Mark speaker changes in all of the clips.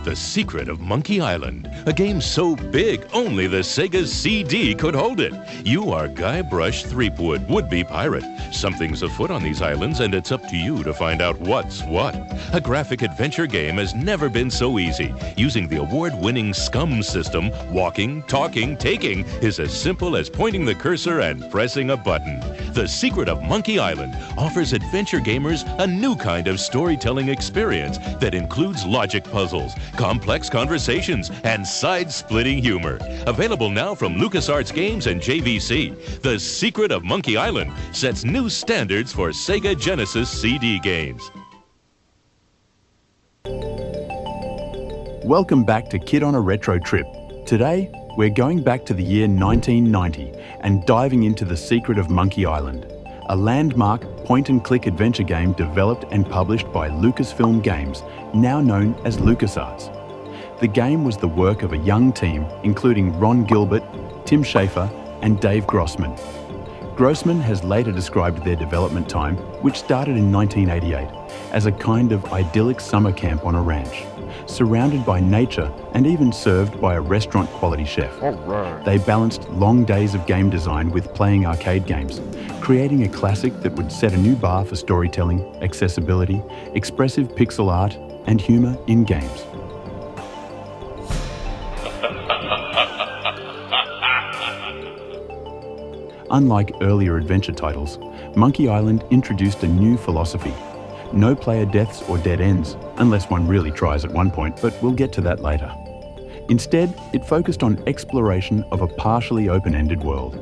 Speaker 1: The Secret of Monkey Island, a game so big only the Sega CD could hold it. You are Guybrush Threepwood, would-be pirate. Something's afoot on these islands, and it's up to you to find out what's what. A graphic adventure game has never been so easy. Using the award-winning SCUM system, walking, talking, taking is as simple as pointing the cursor and pressing a button. The Secret of Monkey Island offers adventure gamers a new kind of storytelling experience that includes logic puzzles, complex conversations, and side-splitting humor. Available now from LucasArts Games and JVC, The Secret of Monkey Island sets new standards for Sega Genesis CD games.
Speaker 2: Welcome back to Kid on a Retro Trip. Today, we're going back to the year 1990 and diving into The Secret of Monkey Island, a landmark point-and-click adventure game developed and published by Lucasfilm Games, now known as LucasArts. The game was the work of a young team, including Ron Gilbert, Tim Schafer, and Dave Grossman. Grossman has later described their development time, which started in 1988, as a kind of idyllic summer camp on a ranch, surrounded by nature and even served by a restaurant-quality chef. They balanced long days of game design with playing arcade games, creating a classic that would set a new bar for storytelling, accessibility, expressive pixel art, and humor in games. Unlike earlier adventure titles, Monkey Island introduced a new philosophy. No player deaths or dead ends, unless one really tries at one point, but we'll get to that later. Instead, it focused on exploration of a partially open-ended world.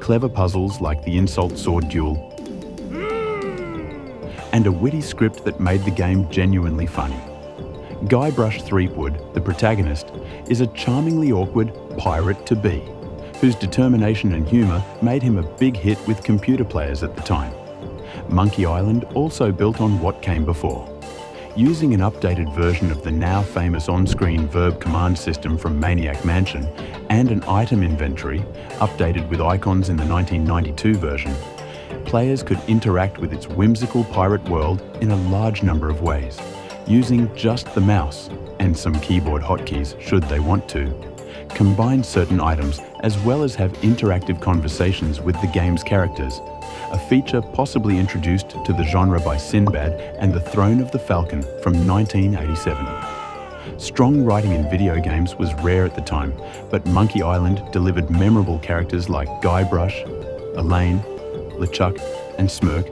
Speaker 2: Clever puzzles like the insult sword duel, and a witty script that made the game genuinely funny. Guybrush Threepwood, the protagonist, is a charmingly awkward pirate-to-be, whose determination and humour made him a big hit with computer players at the time. Monkey Island also built on what came before. Using an updated version of the now famous on-screen verb command system from Maniac Mansion and an item inventory, updated with icons in the 1992 version, players could interact with its whimsical pirate world in a large number of ways, using just the mouse and some keyboard hotkeys should they want to, combine certain items as well as have interactive conversations with the game's characters, a feature possibly introduced to the genre by Sinbad and The Throne of the Falcon from 1987. Strong writing in video games was rare at the time, but Monkey Island delivered memorable characters like Guybrush, Elaine, LeChuck, and Smirk,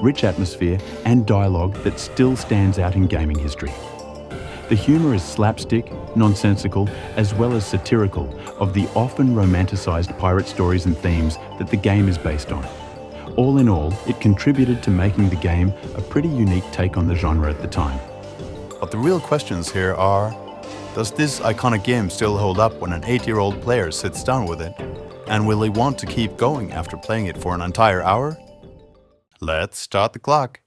Speaker 2: rich atmosphere, and dialogue that still stands out in gaming history. The humour is slapstick, nonsensical, as well as satirical of the often romanticised pirate stories and themes that the game is based on. All in all, it contributed to making the game a pretty unique take on the genre at the time.
Speaker 3: But the real questions here are, does this iconic game still hold up when an 8-year-old player sits down with it? And will they want to keep going after playing it for an entire hour? Let's start the clock.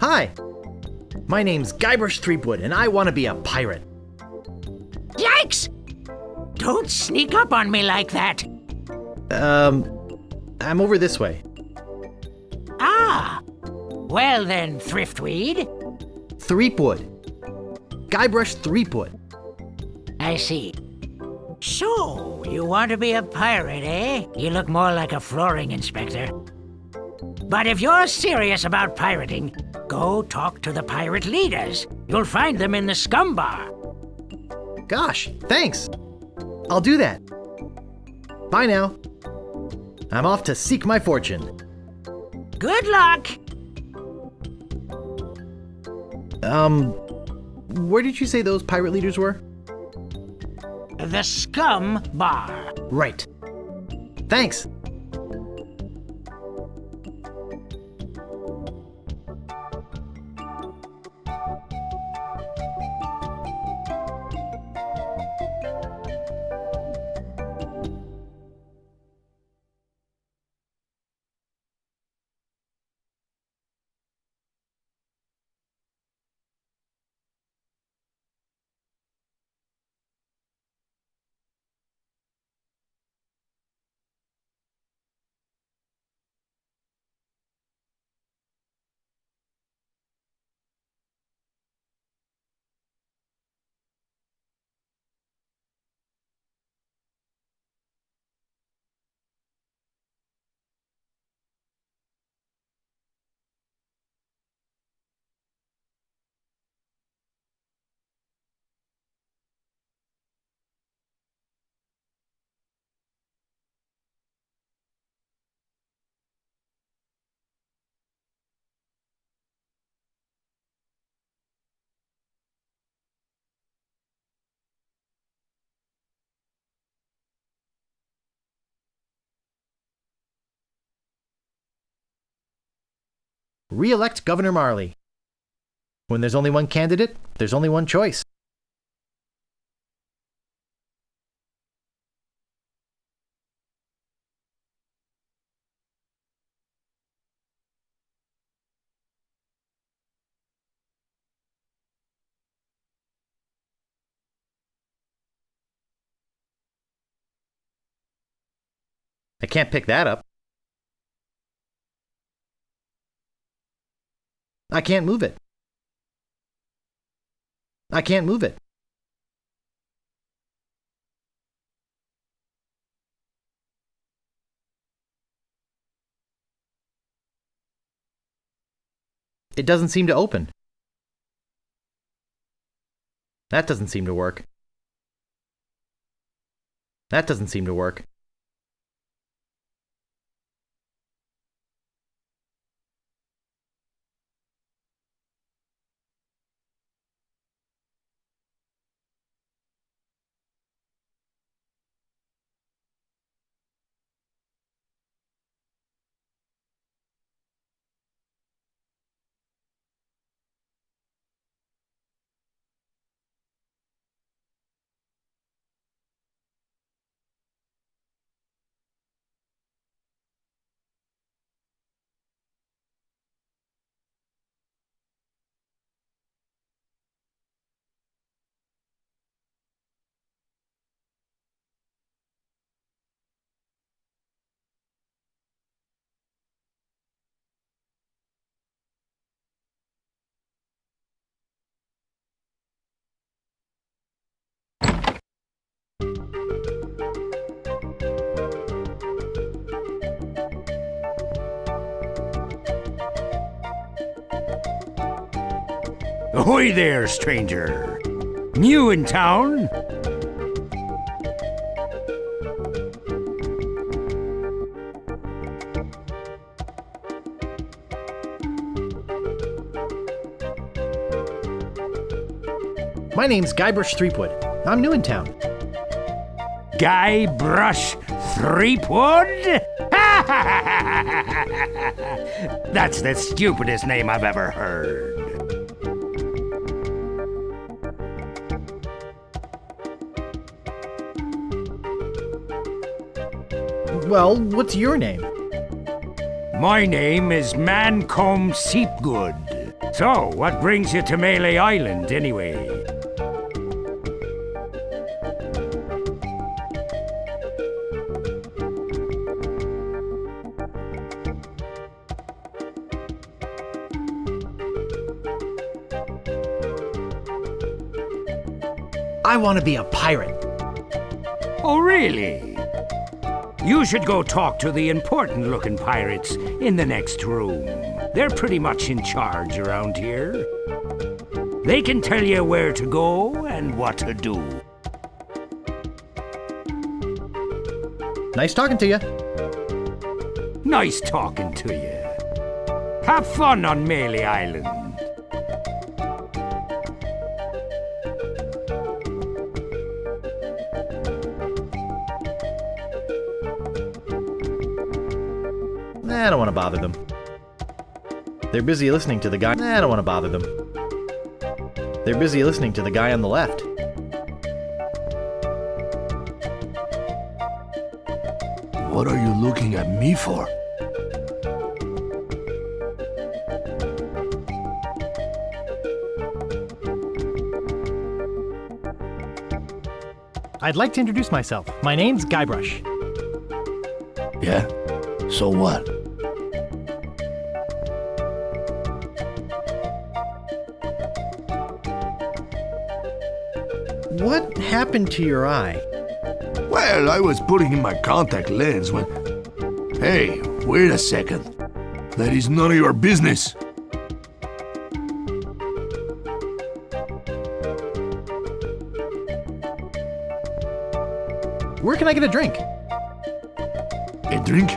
Speaker 4: Hi, my name's Guybrush Threepwood, and I want to be a pirate.
Speaker 5: Yikes! Don't sneak up on me like that.
Speaker 4: I'm over this way.
Speaker 5: Ah! Well then, Thriftweed.
Speaker 4: Threepwood. Guybrush Threepwood.
Speaker 5: I see. So, you want to be a pirate, eh? You look more like a flooring inspector. But if you're serious about pirating, go talk to the pirate leaders. You'll find them in the scum bar.
Speaker 4: Gosh, thanks. I'll do that. Bye now. I'm off to seek my fortune.
Speaker 5: Good luck!
Speaker 4: Where did you say those pirate leaders were?
Speaker 5: The scum bar.
Speaker 4: Right. Thanks. Re-elect Governor Marley. When there's only one candidate, there's only one choice. I can't pick that up. I can't move it. I can't move it. It doesn't seem to open. That doesn't seem to work. That doesn't seem to work.
Speaker 6: Ahoy there, stranger! New in town?
Speaker 4: My name's Guybrush Threepwood. I'm new in town.
Speaker 6: Guybrush Threepwood? That's the stupidest name I've ever heard.
Speaker 4: Well, what's your name?
Speaker 6: My name is Mancomb Seepgood. So, what brings you to Melee Island, anyway?
Speaker 4: I want to be a pirate.
Speaker 6: Oh, really? You should go talk to the important-looking pirates in the next room. They're pretty much in charge around here. They can tell you where to go and what to do.
Speaker 4: Nice talking to you.
Speaker 6: Nice talking to you. Have fun on Melee Island.
Speaker 4: I don't want to bother them. They're busy listening to the guy. I don't want to bother them. They're busy listening to the guy on the left.
Speaker 7: What are you looking at me for?
Speaker 4: I'd like to introduce myself. My name's Guybrush.
Speaker 7: Yeah? So what?
Speaker 4: What happened to your eye?
Speaker 7: Well, I was putting in my contact lens when... Hey, wait a second. That is none of your business.
Speaker 4: Where can I get a drink?
Speaker 7: A drink?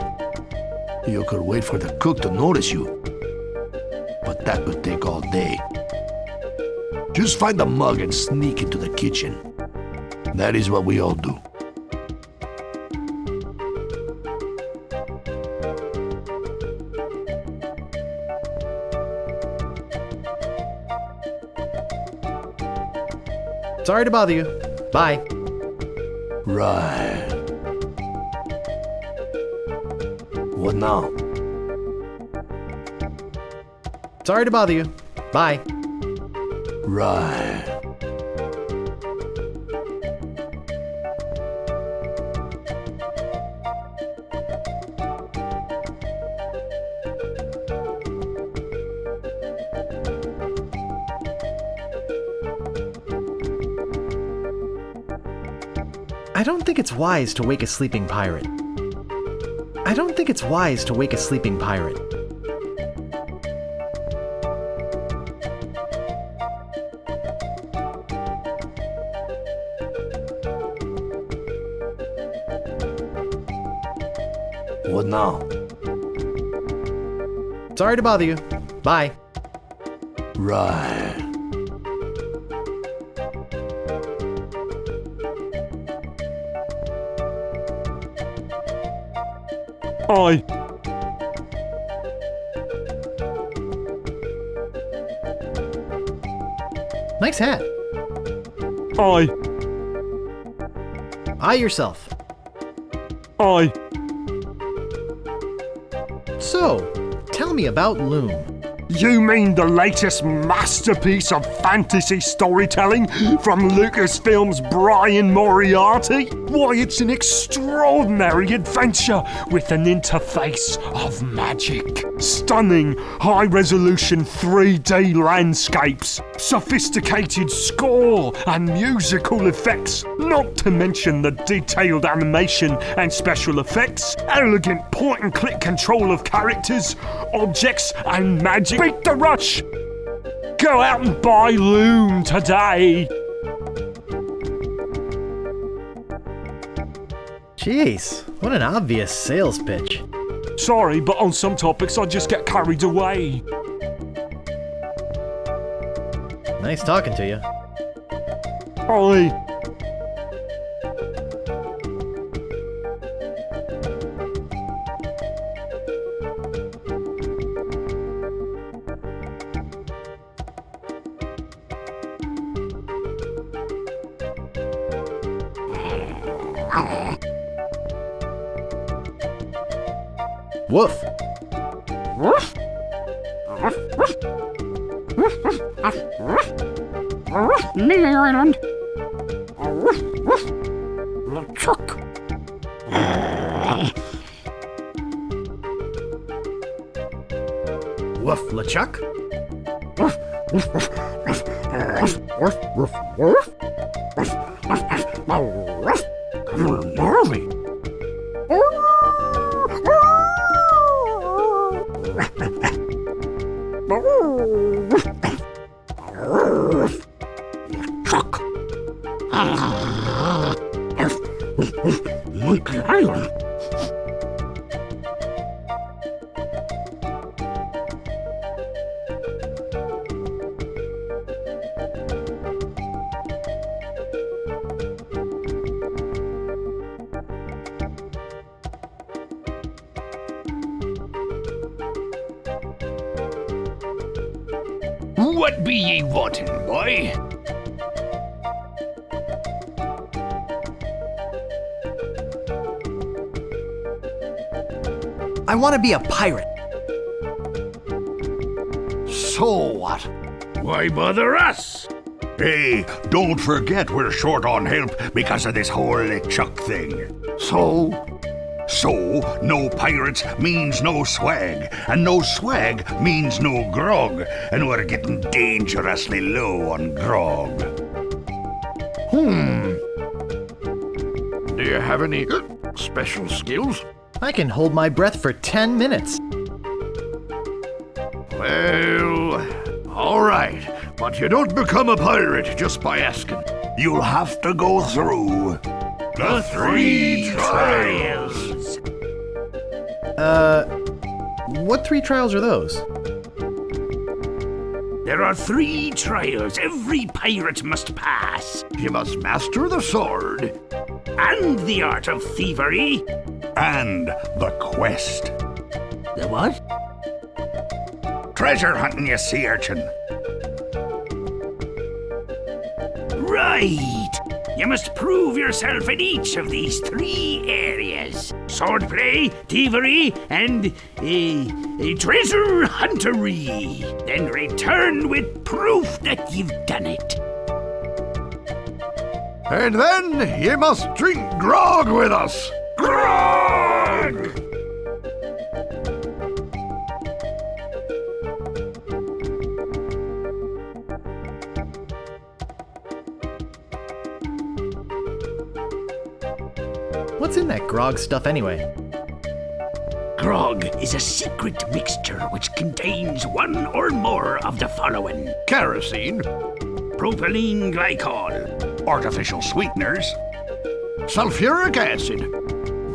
Speaker 7: You could wait for the cook to notice you. But that would take all day. Just find a mug and sneak into the kitchen. That is what we all do.
Speaker 4: Sorry to bother you. Bye.
Speaker 7: Right. What now?
Speaker 4: Sorry to bother you. Bye.
Speaker 7: Right.
Speaker 4: I don't think it's wise to wake a sleeping pirate. I don't think it's wise to wake a sleeping pirate.
Speaker 7: What now?
Speaker 4: Sorry to bother you. Bye.
Speaker 7: Right.
Speaker 8: Aye.
Speaker 4: Nice hat.
Speaker 8: Aye.
Speaker 4: Eye yourself.
Speaker 8: Aye.
Speaker 4: So, tell me about Loom.
Speaker 8: You mean the latest masterpiece of fantasy storytelling from Lucasfilm's Brian Moriarty? Why, it's an extraordinary adventure with an interface of magic. Stunning, high-resolution 3D landscapes, sophisticated score and musical effects, not to mention the detailed animation and special effects, elegant point-and-click control of characters, objects and magic. Beat the rush! Go out and buy Loom today!
Speaker 4: Jeez, what an obvious sales pitch.
Speaker 8: Sorry, but on some topics I just get carried away.
Speaker 4: Nice talking to you.
Speaker 8: Aye.
Speaker 4: Woof.
Speaker 6: Lily Island. LeChuck.
Speaker 4: Woof, LeChuck?
Speaker 6: Marley. Chuck. Monkey Island.
Speaker 9: What be ye wanting, boy?
Speaker 4: I want to be a pirate.
Speaker 7: So what?
Speaker 9: Why bother us?
Speaker 7: Hey, don't forget we're short on help because of this whole LeChuck thing. So, no pirates means no swag, and no swag means no grog, and we're getting dangerously low on grog.
Speaker 9: Do you have any special skills?
Speaker 4: I can hold my breath for 10 minutes.
Speaker 9: Well, all right, but you don't become a pirate just by asking.
Speaker 7: You'll have to go through
Speaker 9: The 3 trials.
Speaker 4: What 3 trials are those?
Speaker 9: There are 3 trials every pirate must pass. You must master the sword, and the art of thievery,
Speaker 7: and the quest.
Speaker 9: The what?
Speaker 7: Treasure hunting, you sea urchin.
Speaker 9: Right! Right. You must prove yourself in each of these 3 areas. Swordplay, thievery, and treasure huntery. Then return with proof that you've done it.
Speaker 7: And then ye must drink grog with us.
Speaker 9: Grog!
Speaker 4: What's in that grog stuff anyway?
Speaker 9: Grog is a secret mixture which contains one or more of the following:
Speaker 7: Kerosene,
Speaker 9: propylene glycol,
Speaker 7: artificial sweeteners, sulfuric acid,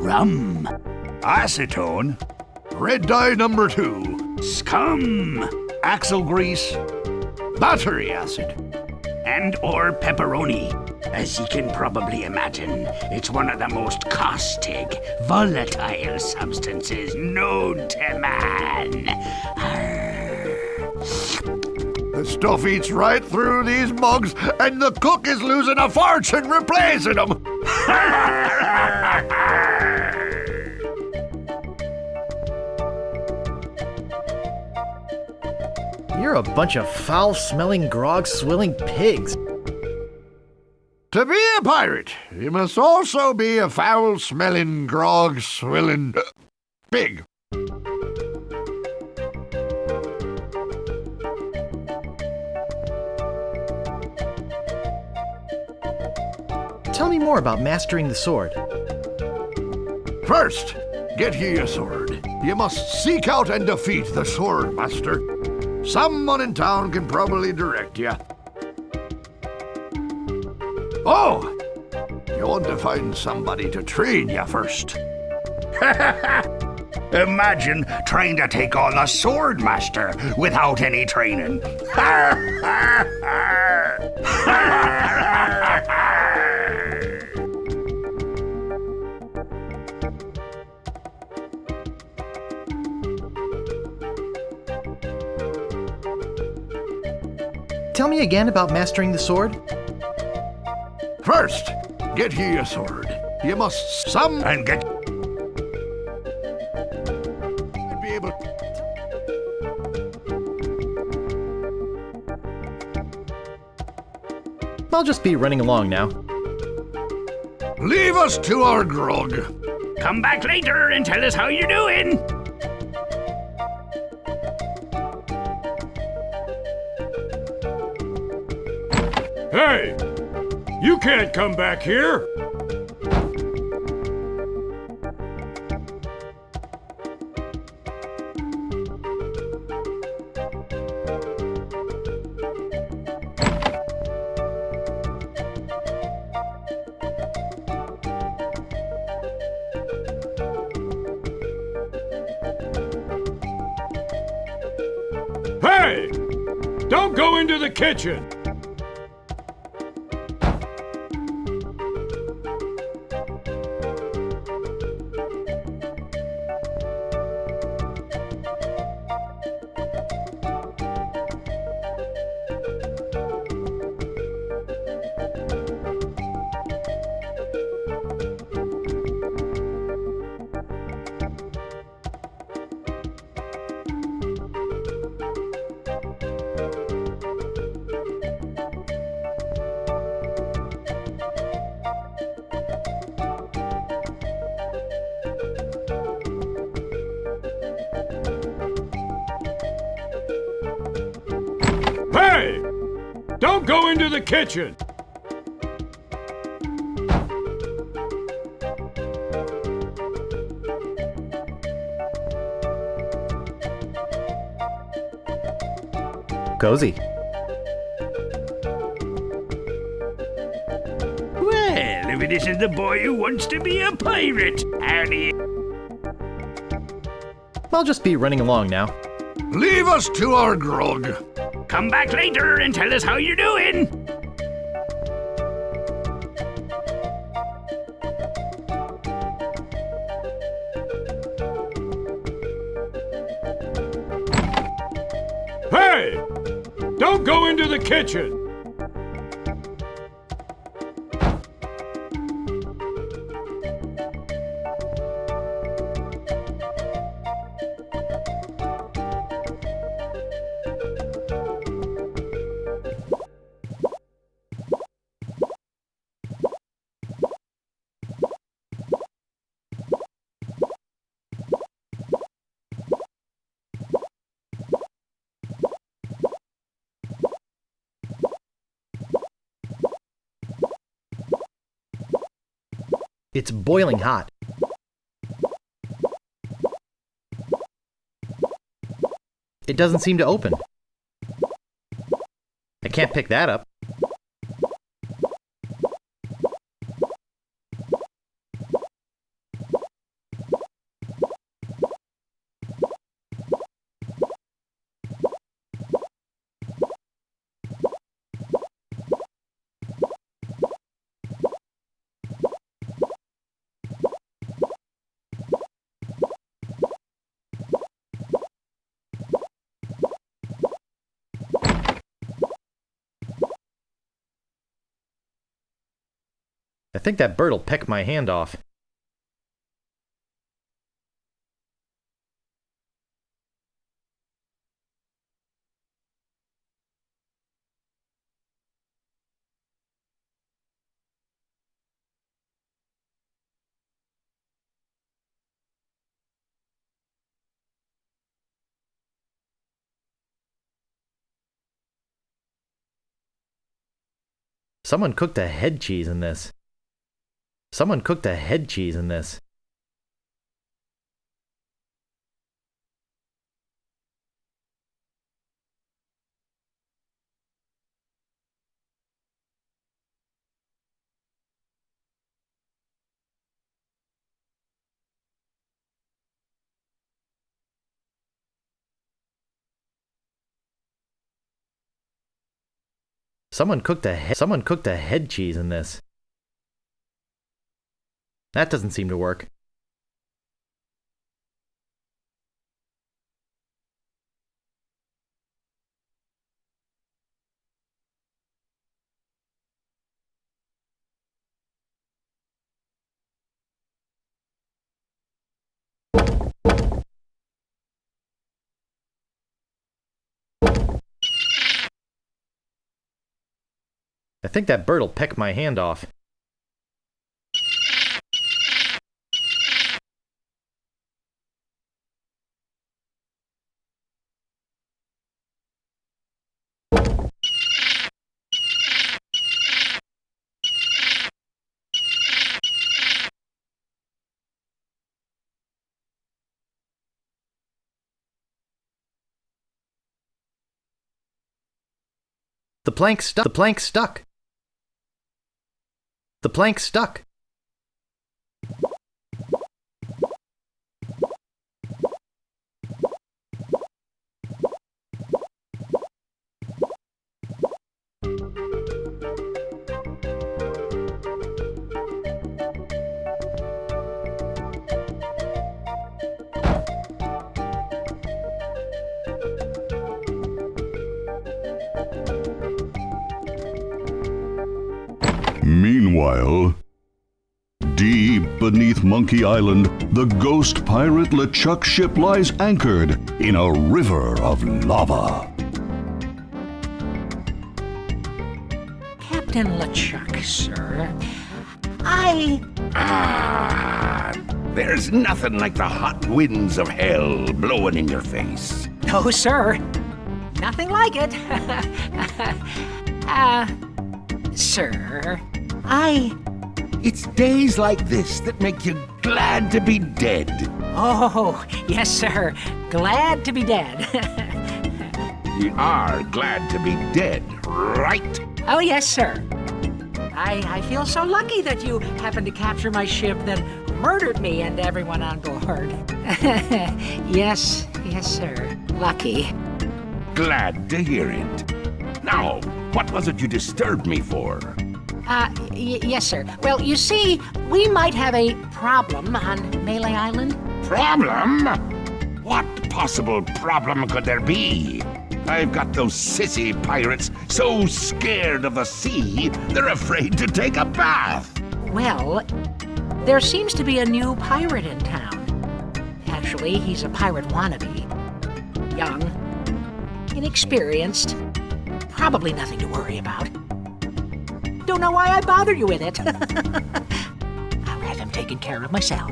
Speaker 9: rum,
Speaker 7: acetone, red dye number 2,
Speaker 9: scum,
Speaker 7: axle grease, battery acid,
Speaker 9: and or pepperoni. As you can probably imagine, it's one of the most caustic, volatile substances known to man.
Speaker 7: The stuff eats right through these mugs, and the cook is losing a fortune replacing them.
Speaker 4: You're a bunch of foul-smelling, grog-swilling pigs.
Speaker 7: To be a pirate, you must also be a foul-smelling, grog-swilling pig.
Speaker 4: Tell me more about mastering the sword.
Speaker 7: First, get ye a sword. You must seek out and defeat the sword master. Someone in town can probably direct you. Oh! You want to find somebody to train you first.
Speaker 9: Imagine trying to take on the sword master without any training.
Speaker 4: Tell me again about mastering the sword.
Speaker 7: First, get ye a sword. You must
Speaker 9: And get
Speaker 7: be able.
Speaker 4: I'll just be running along now.
Speaker 7: Leave us to our grog.
Speaker 9: come back later and tell us how you're doing.
Speaker 6: Hey! You can't come back here! Hey! Don't go into the kitchen! Hey! Don't go into the kitchen!
Speaker 4: Cozy.
Speaker 9: Well, if it isn't the boy who wants to be a pirate, how do you...
Speaker 4: I'll just be running along now.
Speaker 7: Leave us to our grog.
Speaker 9: Come back later and tell us how you're doing.
Speaker 6: Hey! Don't go into the kitchen!
Speaker 4: It's boiling hot. It doesn't seem to open. I can't pick that up. I think that bird'll peck my hand off. Someone cooked a head cheese in this. Someone cooked a head cheese in this. Someone cooked a head cheese in this. That doesn't seem to work. I think that bird'll peck my hand off. The plank stuck. The plank stuck. The plank stuck.
Speaker 10: Meanwhile, deep beneath Monkey Island, the ghost pirate LeChuck's ship lies anchored in a river of lava.
Speaker 5: Captain LeChuck, sir.
Speaker 9: There's nothing like the hot winds of hell blowing in your face.
Speaker 5: No, sir. Nothing like it. Sir,
Speaker 9: It's days like this that make you glad to be dead.
Speaker 5: Oh, yes, sir. Glad to be dead.
Speaker 9: You are glad to be dead, right?
Speaker 5: Oh, yes, sir. I feel so lucky that you happened to capture my ship, then murdered me and everyone on board. Yes, sir. Lucky.
Speaker 9: Glad to hear it. Now, what was it you disturbed me for?
Speaker 5: Yes, sir. Well, you see, we might have a problem on Melee Island.
Speaker 9: Problem? What possible problem could there be? I've got those sissy pirates so scared of the sea, they're afraid to take a bath.
Speaker 5: Well, there seems to be a new pirate in town. Actually, he's a pirate wannabe. Young, inexperienced, probably nothing to worry about. Don't know why I bothered you with it. I'll have him taken care of myself.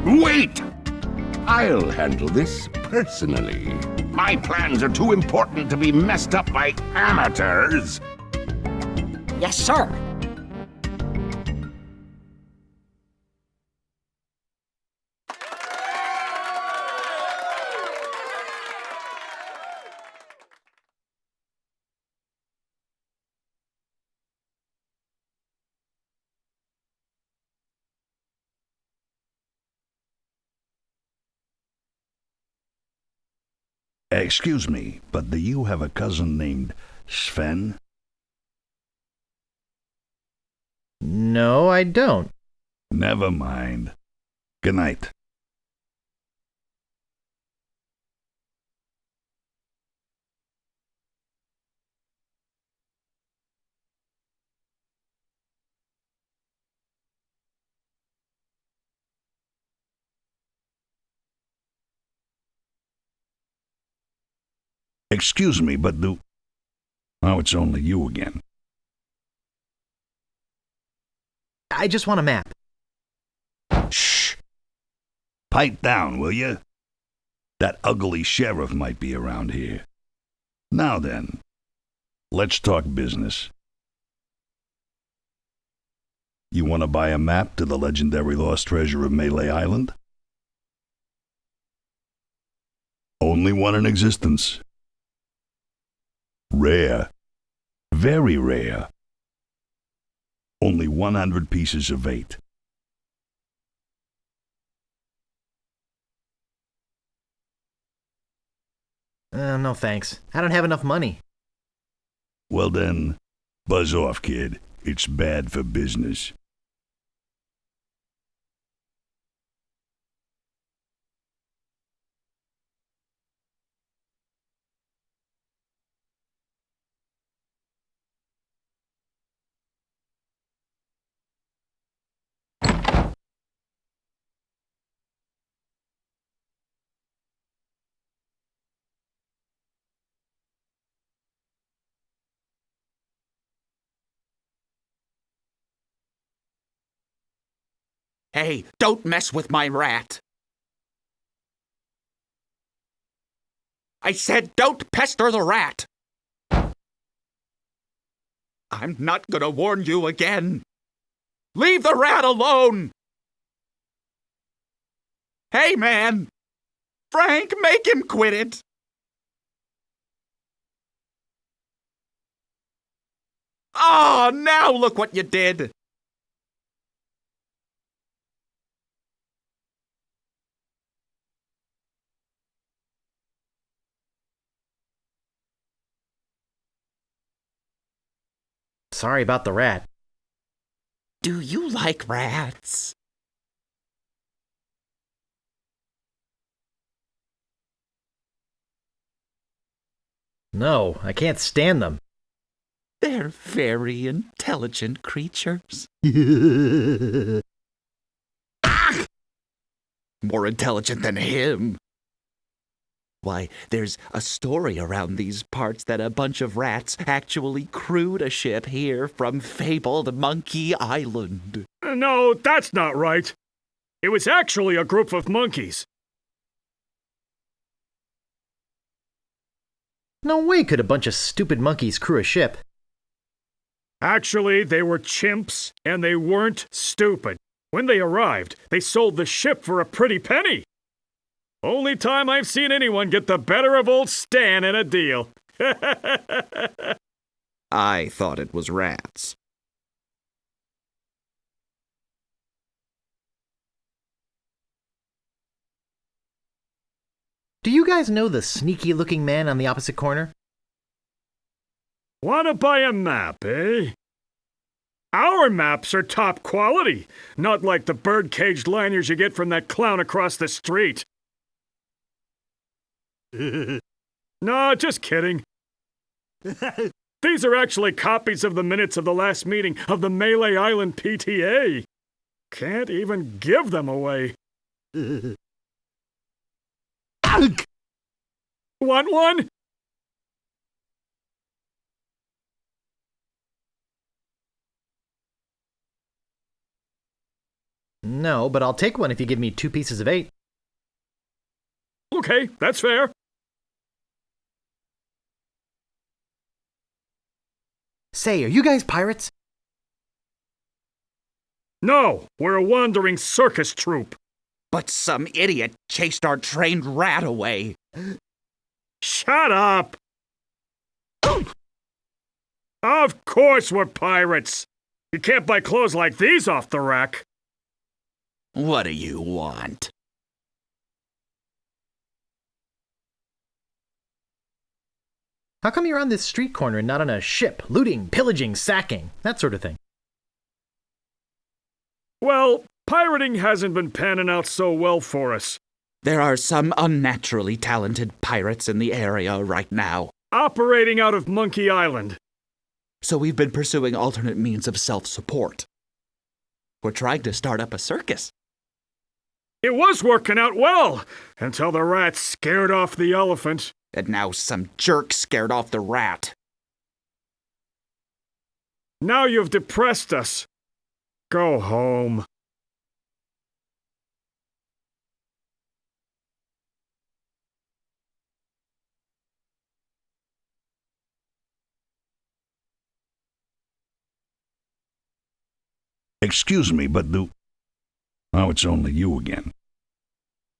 Speaker 9: Wait! I'll handle this personally. My plans are too important to be messed up by amateurs.
Speaker 5: Yes, sir.
Speaker 10: Excuse me, but do you have a cousin named Sven?
Speaker 4: No, I don't.
Speaker 10: Never mind. Good night. Excuse me, but do... Oh, it's only you again.
Speaker 4: I just want a map.
Speaker 10: Shh! Pipe down, will you? That ugly sheriff might be around here. Now then, let's talk business. You want to buy a map to the legendary lost treasure of Melee Island? Only one in existence. Rare. Very rare. Only 100 pieces of 8.
Speaker 4: No thanks. I don't have enough money.
Speaker 10: Well then, buzz off, kid. It's bad for business.
Speaker 11: Hey, don't mess with my rat. I said don't pester the rat. I'm not gonna warn you again. Leave the rat alone. Hey, man. Frank, make him quit it. Oh, now look what you did.
Speaker 4: Sorry about the rat.
Speaker 11: Do you like rats?
Speaker 4: No, I can't stand them.
Speaker 11: They're very intelligent creatures. Ah! More intelligent than him. Why, there's a story around these parts that a bunch of rats actually crewed a ship here from fabled Monkey Island.
Speaker 8: No, that's not right. It was actually a group of monkeys.
Speaker 4: No way could a bunch of stupid monkeys crew a ship.
Speaker 8: Actually, they were chimps, and they weren't stupid. When they arrived, they sold the ship for a pretty penny. Only time I've seen anyone get the better of old Stan in a deal.
Speaker 11: I thought it was rats.
Speaker 4: Do you guys know the sneaky-looking man on the opposite corner?
Speaker 8: Want to buy a map, eh? Our maps are top quality, not like the bird-caged lanyards you get from that clown across the street. No, just kidding. These are actually copies of the minutes of the last meeting of the Melee Island PTA. Can't even give them away. Want one?
Speaker 4: No, but I'll take one if you give me 2 pieces of 8.
Speaker 8: Okay, that's fair.
Speaker 4: Say, are you guys pirates?
Speaker 8: No, we're a wandering circus troupe.
Speaker 11: But some idiot chased our trained rat away.
Speaker 8: Shut up! Of course we're pirates. You can't buy clothes like these off the rack.
Speaker 11: What do you want?
Speaker 4: How come you're on this street corner and not on a ship, looting, pillaging, sacking, that sort of thing?
Speaker 8: Well, pirating hasn't been panning out so well for us.
Speaker 11: There are some unnaturally talented pirates in the area right now.
Speaker 8: Operating out of Monkey Island.
Speaker 11: So we've been pursuing alternate means of self-support. We're trying to start up a circus.
Speaker 8: It was working out well, until the rats scared off the elephant.
Speaker 11: And now some jerk scared off the rat.
Speaker 8: Now you've depressed us. Go home.
Speaker 10: Excuse me, but Oh, it's only you again.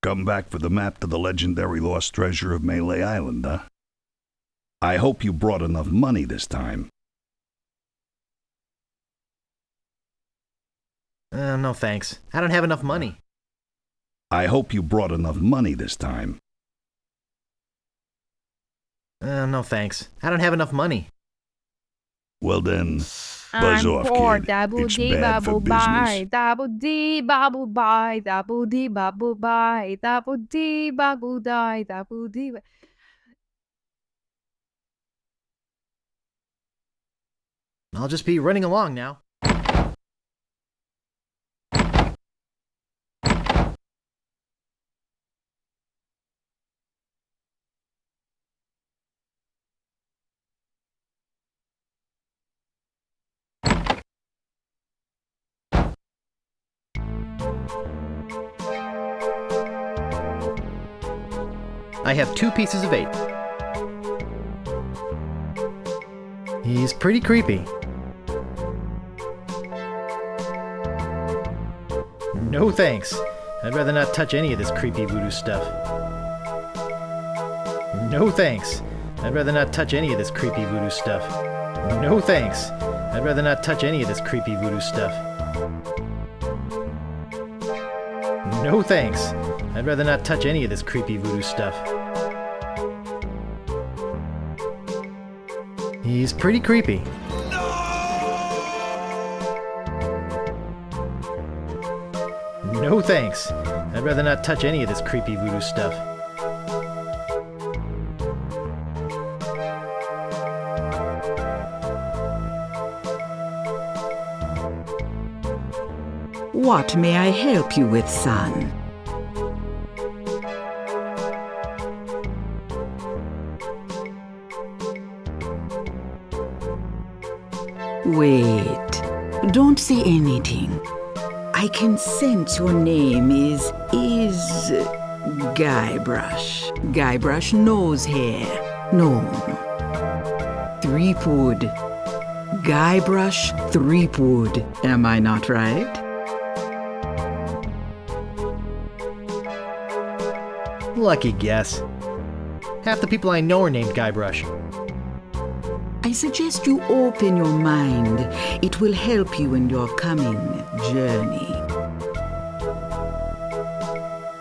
Speaker 10: Come back for the map to the legendary lost treasure of Melee Island, huh? I hope you brought enough money this time.
Speaker 4: No thanks. I don't have enough money.
Speaker 10: I hope you brought enough money this time.
Speaker 4: No thanks. I don't have enough money.
Speaker 10: Well then, buzz off, kid. It's bad for business.
Speaker 12: Double D, bubble bye, double D, bubble bye, double D, bubble die, double D.
Speaker 4: I'll just be running along now. I have 2 pieces of 8. He's pretty creepy. No thanks. I'd rather not touch any of this creepy voodoo stuff. No thanks. I'd rather not touch any of this creepy voodoo stuff. No thanks. I'd rather not touch any of this creepy voodoo stuff. No thanks. I'd rather not touch any of this creepy voodoo stuff. He's pretty creepy. No thanks. I'd rather not touch any of this creepy voodoo stuff.
Speaker 13: What may I help you with, son? Wait, don't say anything. I can sense your name is Guybrush. Guybrush nose hair. No. Threepwood. Guybrush Threepwood. Am I not right?
Speaker 4: Lucky guess. Half the people I know are named Guybrush.
Speaker 13: I suggest you open your mind. It will help you in your coming journey.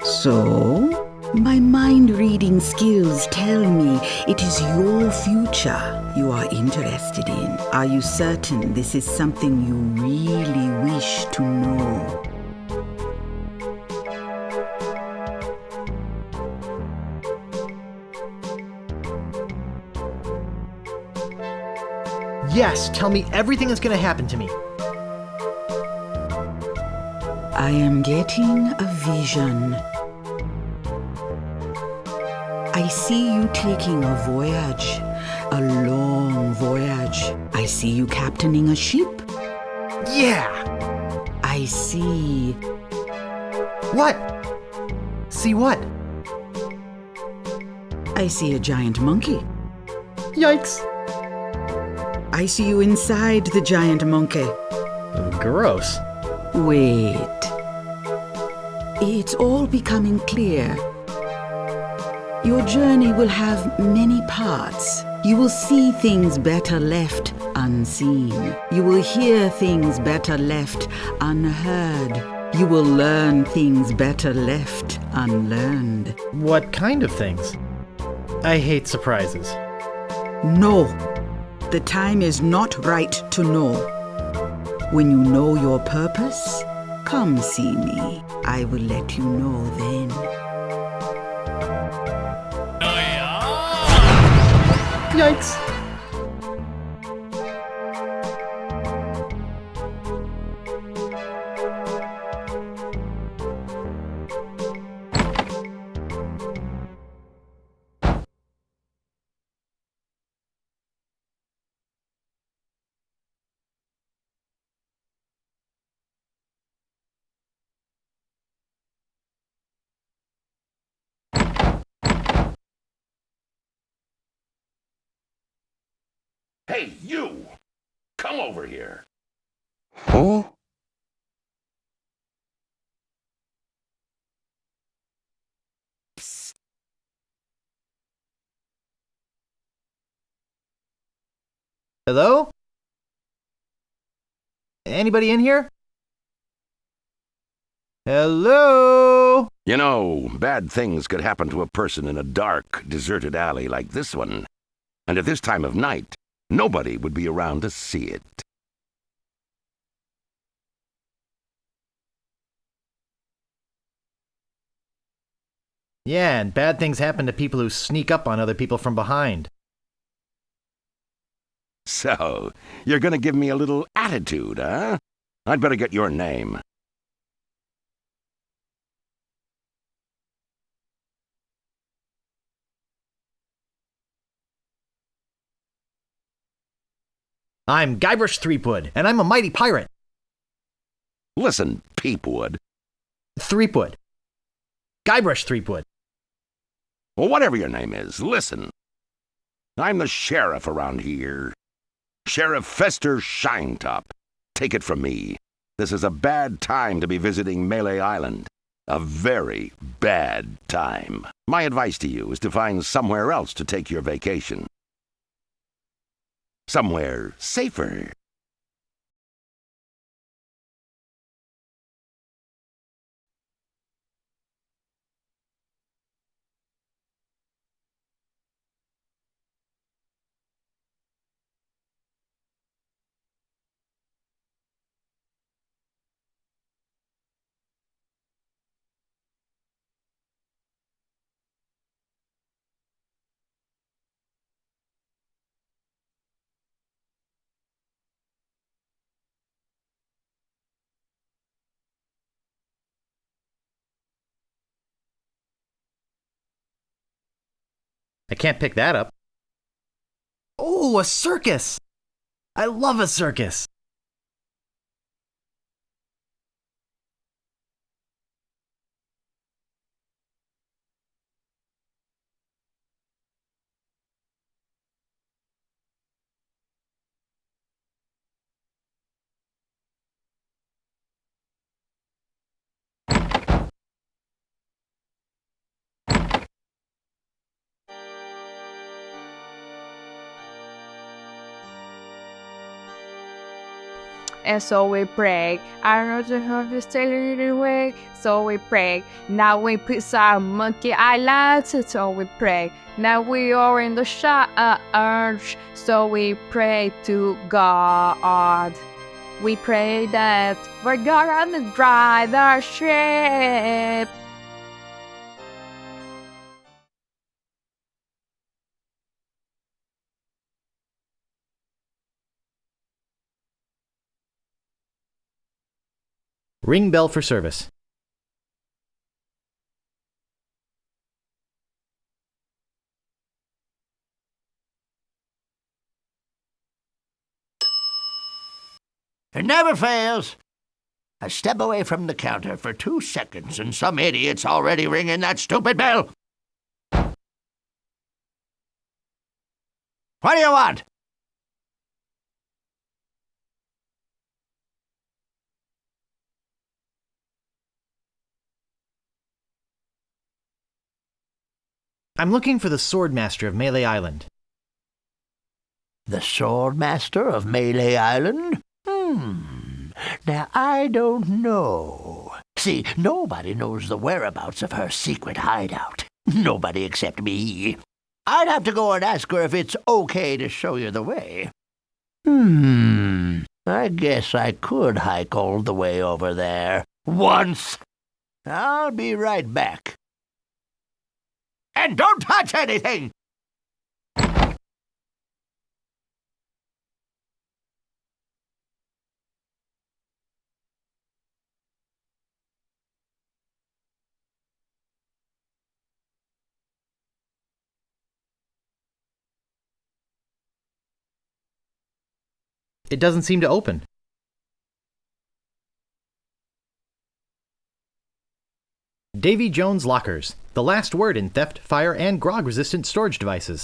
Speaker 13: So, my mind-reading skills tell me it is your future you are interested in. Are you certain this is something you really wish to know?
Speaker 4: Yes, tell me everything that's gonna happen to me.
Speaker 13: I am getting a vision. I see you taking a voyage, a long voyage. I see you captaining a ship.
Speaker 4: Yeah!
Speaker 13: I see...
Speaker 4: What? See what?
Speaker 13: I see a giant monkey.
Speaker 4: Yikes!
Speaker 13: I see you inside the giant monkey.
Speaker 4: Gross.
Speaker 13: Wait. It's all becoming clear. Your journey will have many parts. You will see things better left unseen. You will hear things better left unheard. You will learn things better left unlearned.
Speaker 4: What kind of things? I hate surprises.
Speaker 13: No, the time is not right to know. When you know your purpose, come see me. I will let you know then.
Speaker 12: Yikes.
Speaker 9: Hey, you! Come over here.
Speaker 1: Huh?
Speaker 4: Hello? Anybody in here? Hello?
Speaker 9: You know, bad things could happen to a person in a dark, deserted alley like this one. And at this time of night, nobody would be around to see it.
Speaker 4: Yeah, and bad things happen to people who sneak up on other people from behind.
Speaker 9: So, you're gonna give me a little attitude, huh? I'd better get your name.
Speaker 4: I'm Guybrush Threepwood, and I'm a mighty pirate.
Speaker 9: Listen, Peepwood.
Speaker 4: Threepwood. Guybrush Threepwood.
Speaker 9: Well, whatever your name is, listen. I'm the sheriff around here. Sheriff Fester Shinetop. Take it from me. This is a bad time to be visiting Melee Island. A very bad time. My advice to you is to find somewhere else to take your vacation. Somewhere safer.
Speaker 4: I can't pick that up. Oh, a circus! I love a circus!
Speaker 12: And so we pray. I don't know to have to stay in the way. So we pray. Now we put our Monkey Island. So we pray. Now we are in the church. So we pray to God. We pray that we're gonna drive our ship.
Speaker 4: Ring bell for service.
Speaker 14: It never fails. I step away from the counter for 2 seconds and some idiot's already ringing that stupid bell. What do you want?
Speaker 4: I'm looking for the Swordmaster of Melee Island.
Speaker 14: The Swordmaster of Melee Island? Now, I don't know. See, nobody knows the whereabouts of her secret hideout. Nobody except me. I'd have to go and ask her if it's okay to show you the way. I guess I could hike all the way over there. Once. I'll be right back. And don't touch anything!
Speaker 4: It doesn't seem to open. Davy Jones Lockers, the last word in theft, fire, and grog-resistant storage devices.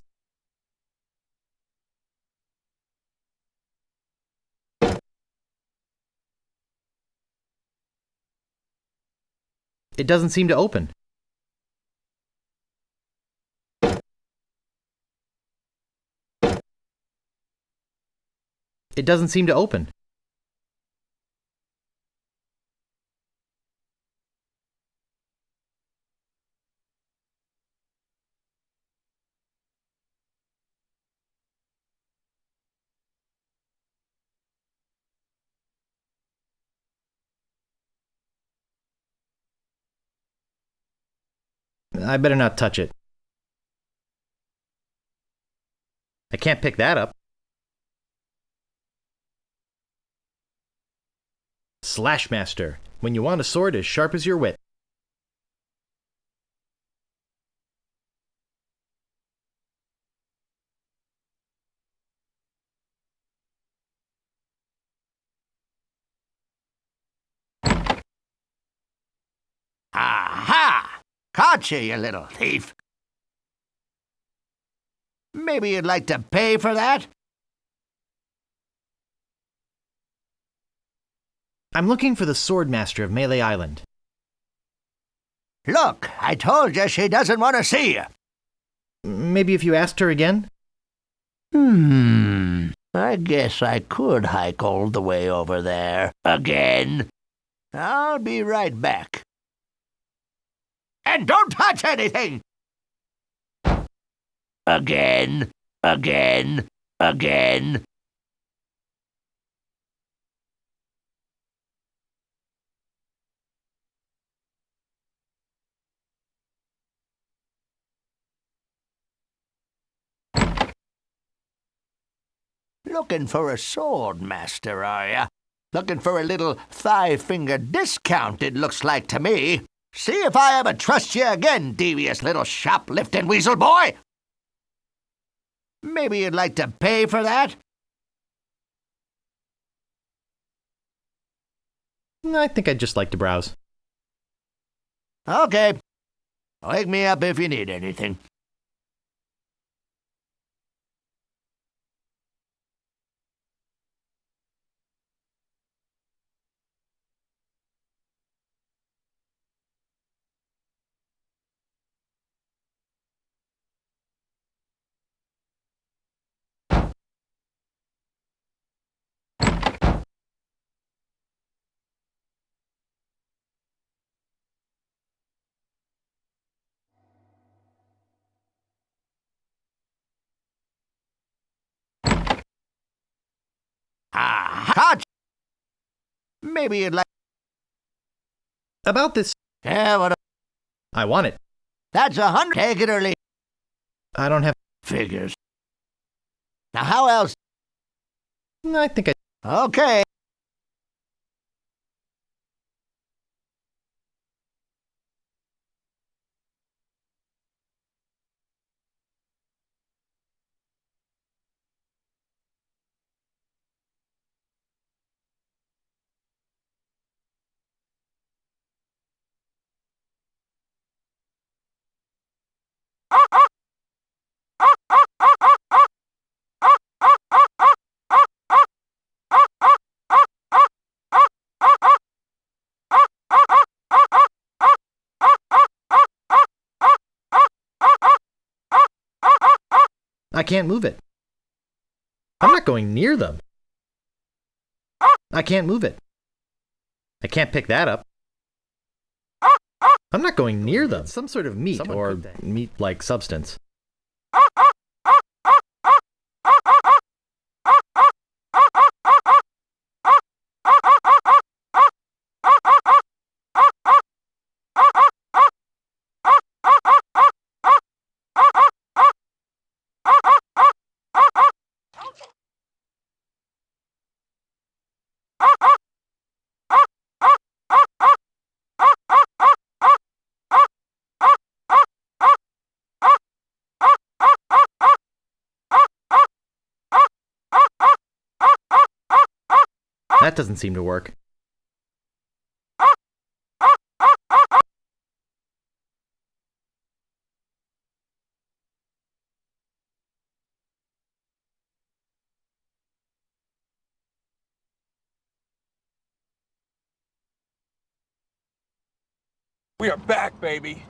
Speaker 4: It doesn't seem to open. It doesn't seem to open. I better not touch it. I can't pick that up. Slashmaster, when you want a sword as sharp as your wit.
Speaker 14: Aha! Caught you, you little thief. Maybe you'd like to pay for that?
Speaker 4: I'm looking for the Swordmaster of Melee Island.
Speaker 14: Look, I told you she doesn't want to see you.
Speaker 4: Maybe if you asked her again?
Speaker 14: I guess I could hike all the way over there. Again. I'll be right back. And don't touch anything! Again. Looking for a sword master, are ya? Looking for a little thigh-finger discount, it looks like to me. See if I ever trust you again, devious little shoplifting weasel boy! Maybe you'd like to pay for that?
Speaker 4: I think I'd just like to browse.
Speaker 14: Okay. Wake me up if you need anything. Caught! Maybe you'd like...
Speaker 4: About this...
Speaker 14: Yeah, what...
Speaker 4: I want it.
Speaker 14: That's 100. Take it or leave.
Speaker 4: I don't have...
Speaker 14: Figures. Now how else...
Speaker 4: I think I...
Speaker 14: Okay.
Speaker 4: I can't move it. I'm not going near them. I can't move it. I can't pick that up. I'm not going near them. Some sort of meat or meat-like substance. That doesn't seem to work.
Speaker 15: We are back, baby.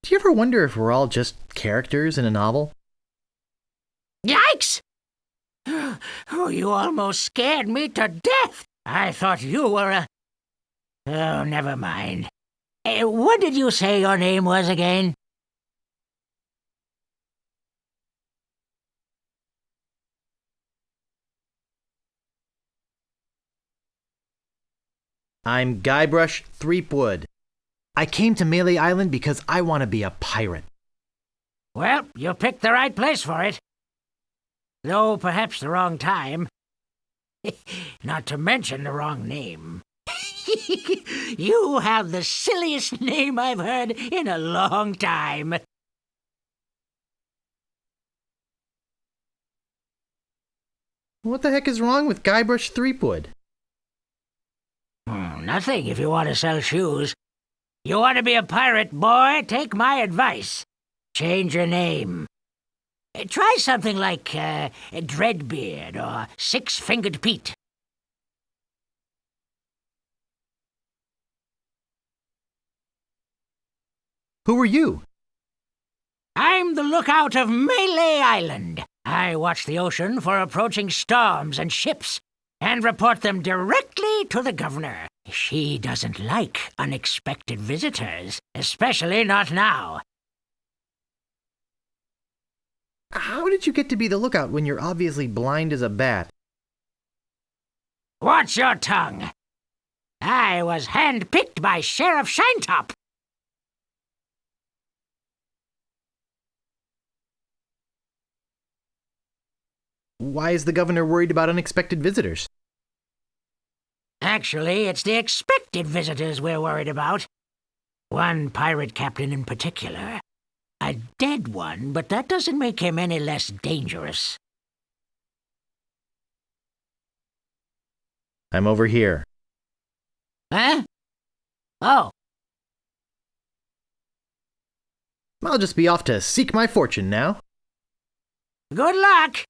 Speaker 4: Do you ever wonder if we're all just characters in a novel?
Speaker 5: Yikes! Oh, you almost scared me to death. I thought you were a... Oh, never mind. What did you say your name was again?
Speaker 4: I'm Guybrush Threepwood. I came to Melee Island because I want to be a pirate.
Speaker 5: Well, you picked the right place for it. Though perhaps the wrong time. Not to mention the wrong name. You have the silliest name I've heard in a long time.
Speaker 4: What the heck is wrong with Guybrush Threepwood?
Speaker 5: Nothing if you want to sell shoes. You want to be a pirate, boy? Take my advice. Change your name. Try something like Dreadbeard or Six-Fingered Pete.
Speaker 4: Who are you?
Speaker 5: I'm the lookout of Melee Island. I watch the ocean for approaching storms and ships and report them directly to the governor. She doesn't like unexpected visitors, especially not now.
Speaker 4: How did you get to be the lookout when you're obviously blind as a bat?
Speaker 5: Watch your tongue. I was handpicked by Sheriff Shinetop.
Speaker 4: Why is the governor worried about unexpected visitors?
Speaker 5: Actually, it's the expected visitors we're worried about. One pirate captain in particular. A dead one, but that doesn't make him any less dangerous.
Speaker 4: I'm over here.
Speaker 5: Huh? Oh.
Speaker 4: I'll just be off to seek my fortune now.
Speaker 5: Good luck!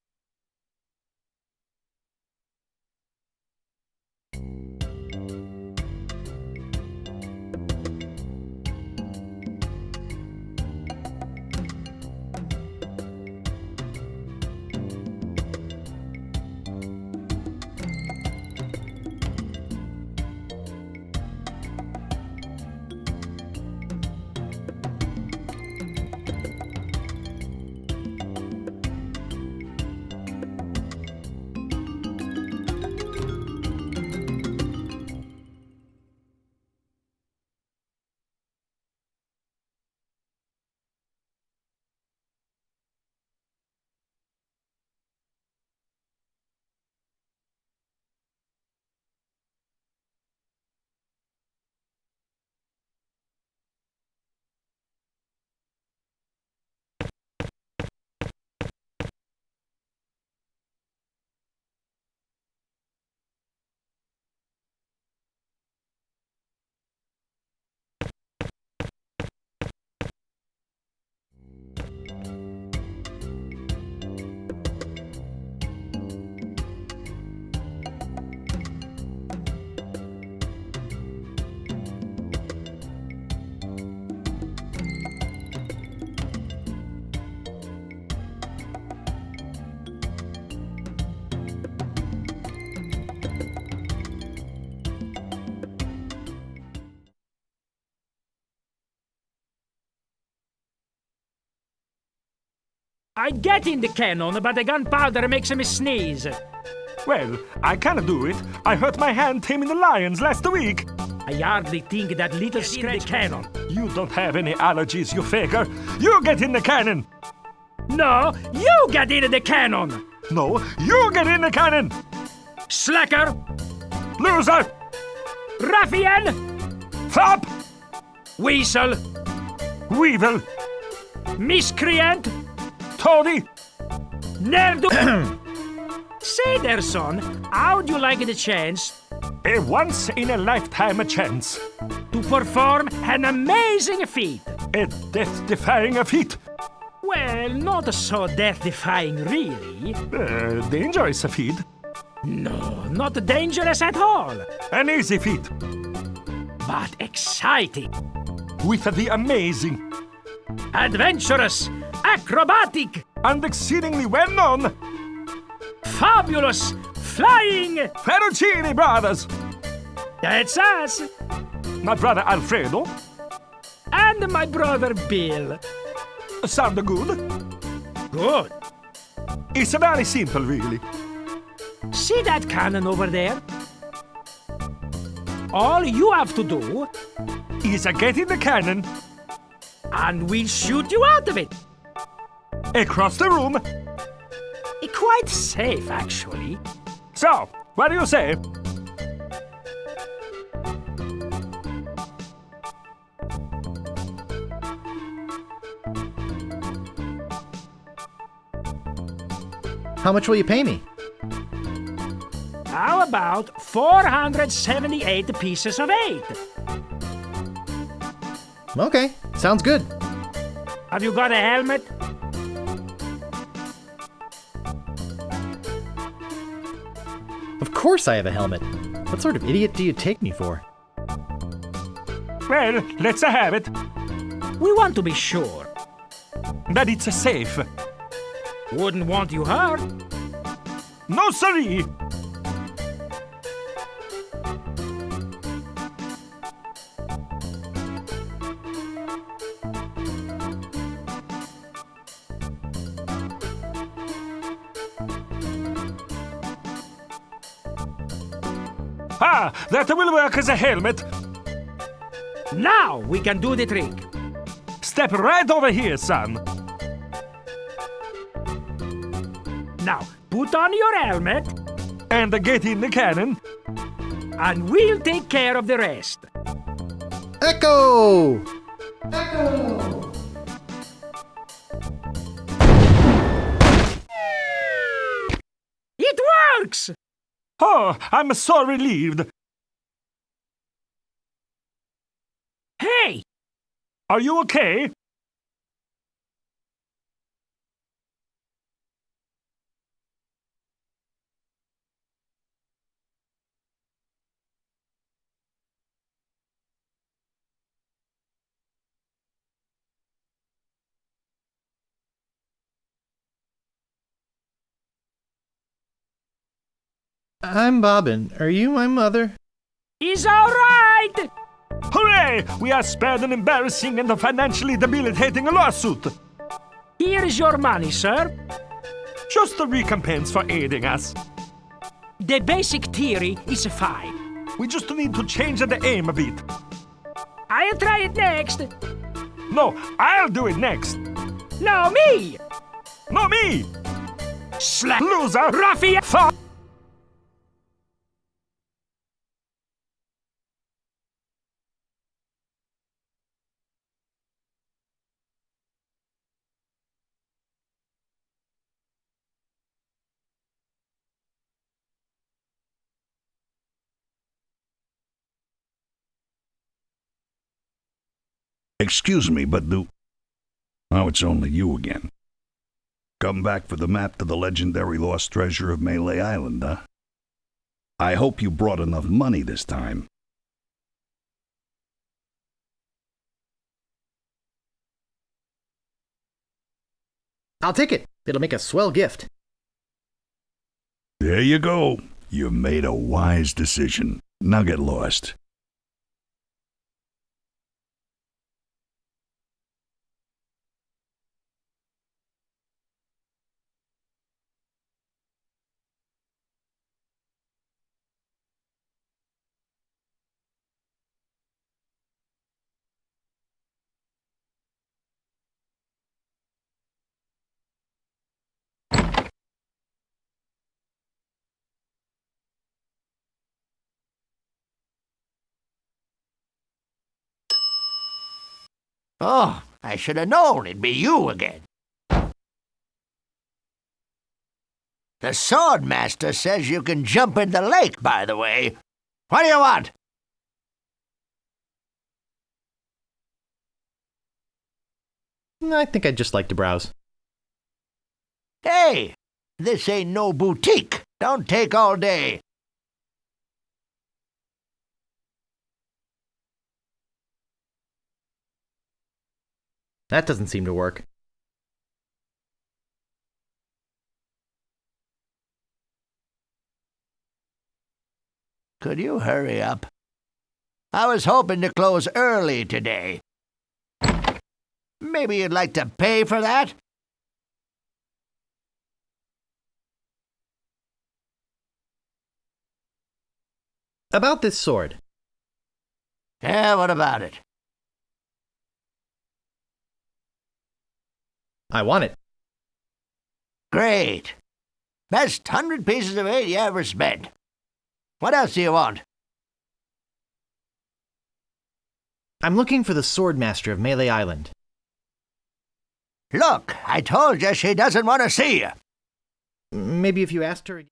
Speaker 6: I get in the cannon, but the gunpowder makes me sneeze.
Speaker 8: Well, I can do it. I hurt my hand taming the lions last week.
Speaker 6: I hardly think that little scratch cannon.
Speaker 8: You don't have any allergies, you faker. You get in the cannon.
Speaker 6: No, you get in the cannon.
Speaker 8: No, you get in the cannon.
Speaker 6: Slacker.
Speaker 8: Loser.
Speaker 6: Ruffian.
Speaker 8: Fop.
Speaker 6: Weasel.
Speaker 8: Weevil.
Speaker 6: Miscreant.
Speaker 8: Toady.
Speaker 6: Nerd. Say there, son, how'd you like the chance?
Speaker 8: A once-in-a-lifetime chance.
Speaker 6: To perform an amazing feat.
Speaker 8: A death-defying feat.
Speaker 6: Well, not so death-defying, really.
Speaker 8: Dangerous feat.
Speaker 6: No, not dangerous at all.
Speaker 8: An easy feat.
Speaker 6: But exciting.
Speaker 8: With the amazing.
Speaker 6: Adventurous. Acrobatic.
Speaker 8: And exceedingly well-known.
Speaker 6: Fabulous. Flying.
Speaker 8: Ferrucini Brothers.
Speaker 6: That's us.
Speaker 8: My brother Alfredo.
Speaker 6: And my brother Bill.
Speaker 8: Sound good?
Speaker 6: Good.
Speaker 8: It's very simple, really.
Speaker 6: See that cannon over there? All you have to do
Speaker 8: is get in the cannon,
Speaker 6: and we'll shoot you out of it.
Speaker 8: Across the room.
Speaker 6: Quite safe, actually.
Speaker 8: So, what do you say?
Speaker 4: How much will you pay me?
Speaker 6: How about 478 pieces of 8?
Speaker 4: Okay, sounds good.
Speaker 6: Have you got a helmet?
Speaker 4: Of course I have a helmet. What sort of idiot do you take me for?
Speaker 8: Well, let's have it.
Speaker 6: We want to be sure.
Speaker 8: That it's safe.
Speaker 6: Wouldn't want you hurt.
Speaker 8: No, sirree. Ah, that will work as a helmet.
Speaker 6: Now we can do the trick.
Speaker 8: Step right over here, son.
Speaker 6: Now, put on your helmet.
Speaker 8: And get in the cannon.
Speaker 6: And we'll take care of the rest.
Speaker 4: Echo! Echo!
Speaker 6: It works!
Speaker 8: Oh, I'm so relieved.
Speaker 6: Hey!
Speaker 8: Are you okay?
Speaker 4: I'm Bobbin. Are you my mother?
Speaker 6: He's all right!
Speaker 8: Hooray! We are spared an embarrassing and financially debilitating lawsuit.
Speaker 6: Here is your money, sir.
Speaker 8: Just a recompense for aiding us.
Speaker 6: The basic theory is fine.
Speaker 8: We just need to change the aim a bit.
Speaker 6: I'll try it next.
Speaker 8: No, I'll do it next.
Speaker 6: No, me!
Speaker 8: No, me!
Speaker 6: Slap!
Speaker 8: Loser!
Speaker 6: Ruffian!
Speaker 10: Excuse me, but Oh, it's only you again. Come back for the map to the legendary lost treasure of Melee Island, huh? I hope you brought enough money this time.
Speaker 4: I'll take it. It'll make a swell gift.
Speaker 10: There you go. You made a wise decision. Now get lost.
Speaker 14: Oh, I should have known it'd be you again. The Swordmaster says you can jump in the lake, by the way. What do you want?
Speaker 4: I think I'd just like to browse.
Speaker 14: Hey, this ain't no boutique. Don't take all day.
Speaker 4: That doesn't seem to work.
Speaker 14: Could you hurry up? I was hoping to close early today. Maybe you'd like to pay for that?
Speaker 4: About this sword.
Speaker 14: Yeah, what about it?
Speaker 4: I want it.
Speaker 14: Great. Best 100 pieces of 8 you ever spent. What else do you want?
Speaker 4: I'm looking for the Swordmaster of Melee Island.
Speaker 14: Look, I told you she doesn't want to see you.
Speaker 4: Maybe if you asked her...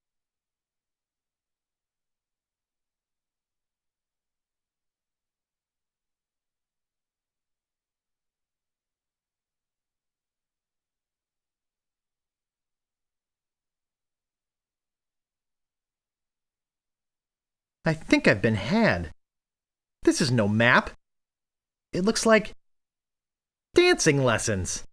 Speaker 4: I think I've been had. This is no map. It looks like dancing lessons.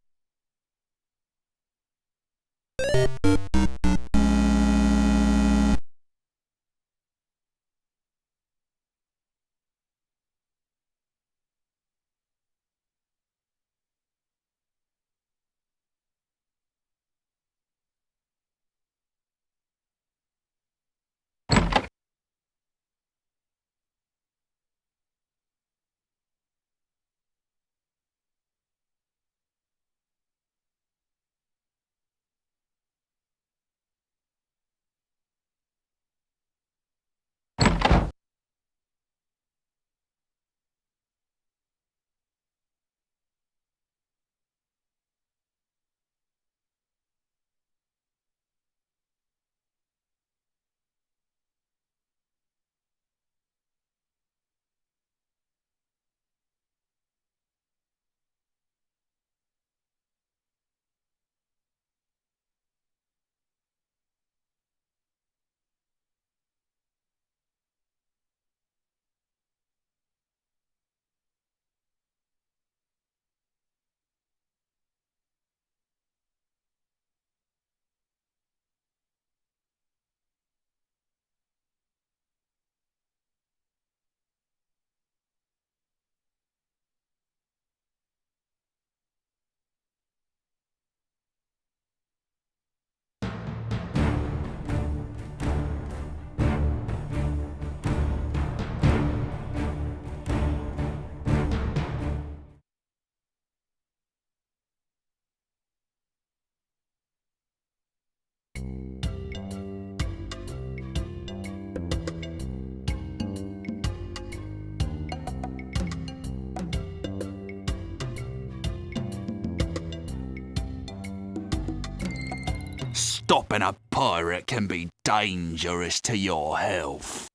Speaker 16: Stopping a pirate can be dangerous to your health.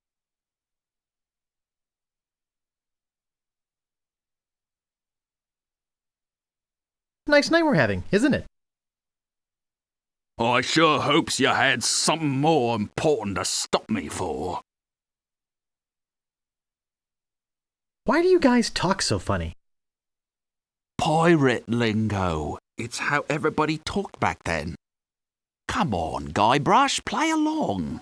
Speaker 4: Nice night we're having, isn't it?
Speaker 16: I sure hopes you had something more important to stop me for.
Speaker 4: Why do you guys talk so funny?
Speaker 16: Pirate lingo. It's how everybody talked back then. Come on, Guybrush, play along.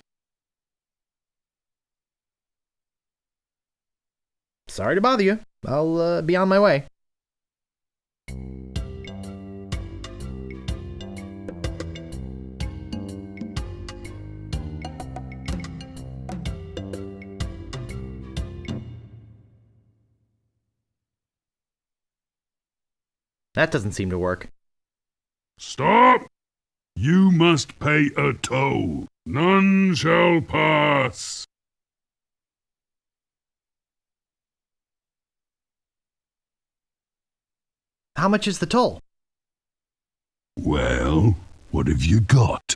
Speaker 4: Sorry to bother you. I'll be on my way. That doesn't seem to work.
Speaker 17: Stop! You must pay a toll. None shall pass.
Speaker 4: How much is the toll?
Speaker 17: Well, what have you got?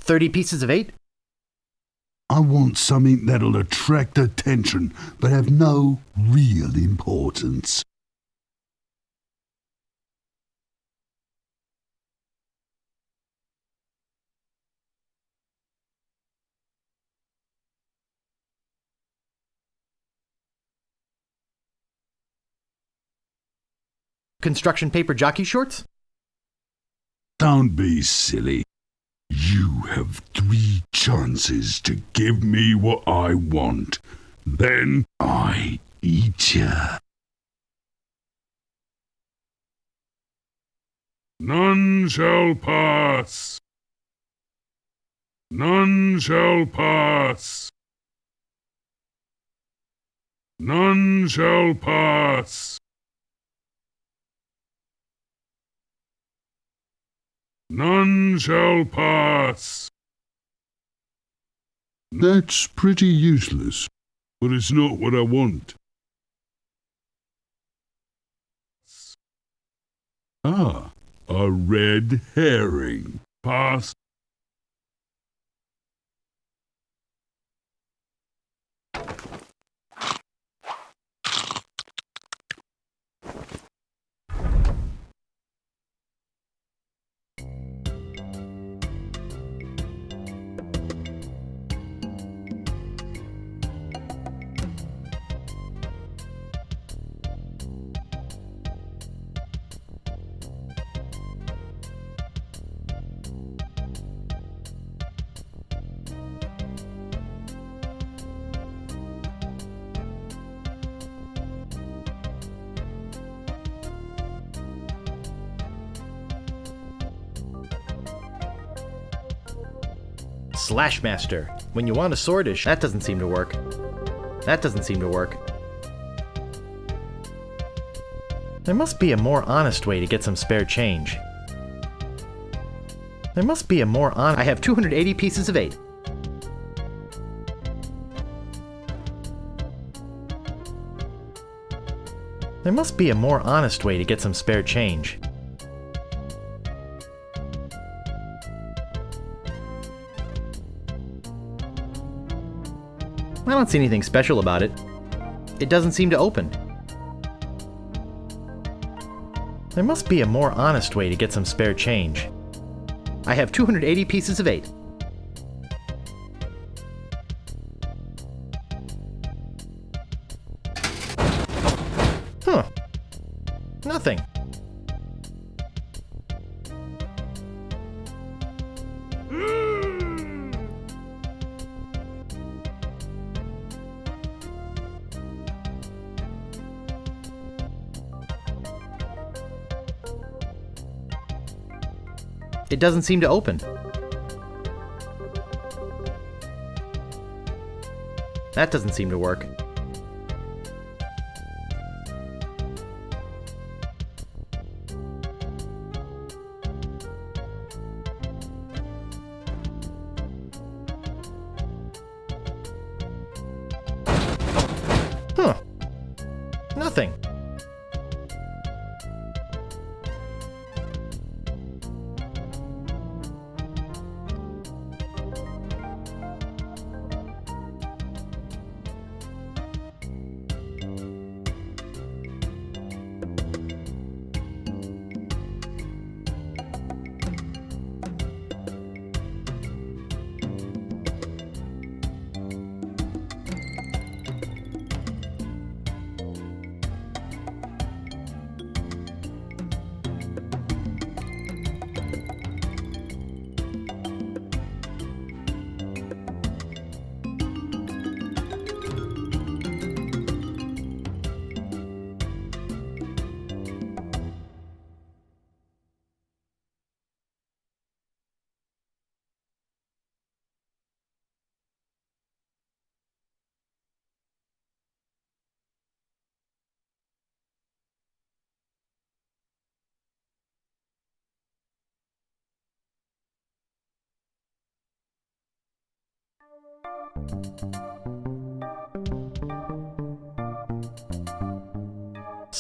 Speaker 4: $30 pieces of 8?
Speaker 17: I want something that'll attract attention, but have no real importance.
Speaker 4: Construction paper jockey shorts?
Speaker 17: Don't be silly. You have 3 chances to give me what I want. Then I eat ya. None shall pass. None shall pass. None shall pass. None shall pass. That's pretty useless, but it's not what I want. Ah, a red herring. Pass.
Speaker 4: Slashmaster. When you want a swordish, that doesn't seem to work. That doesn't seem to work. There must be a more honest way to get some spare change. There must be a more I have 280 pieces of 8. There must be a more honest way to get some spare change. I don't see anything special about it. It doesn't seem to open. There must be a more honest way to get some spare change. I have 280 pieces of 8. Huh. Nothing. It doesn't seem to open. That doesn't seem to work. Huh. Nothing.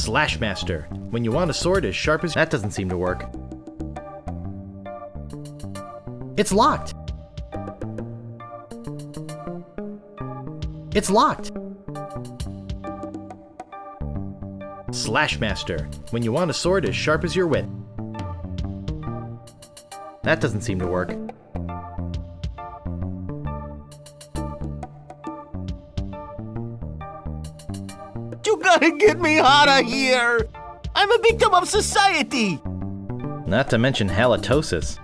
Speaker 4: Slash Master. When you want a sword as sharp as... That doesn't seem to work. It's locked. It's locked. Slash Master. When you want a sword as sharp as your wit. That doesn't seem to work.
Speaker 14: You gotta get me out of here! I'm a victim of society!
Speaker 4: Not to mention halitosis.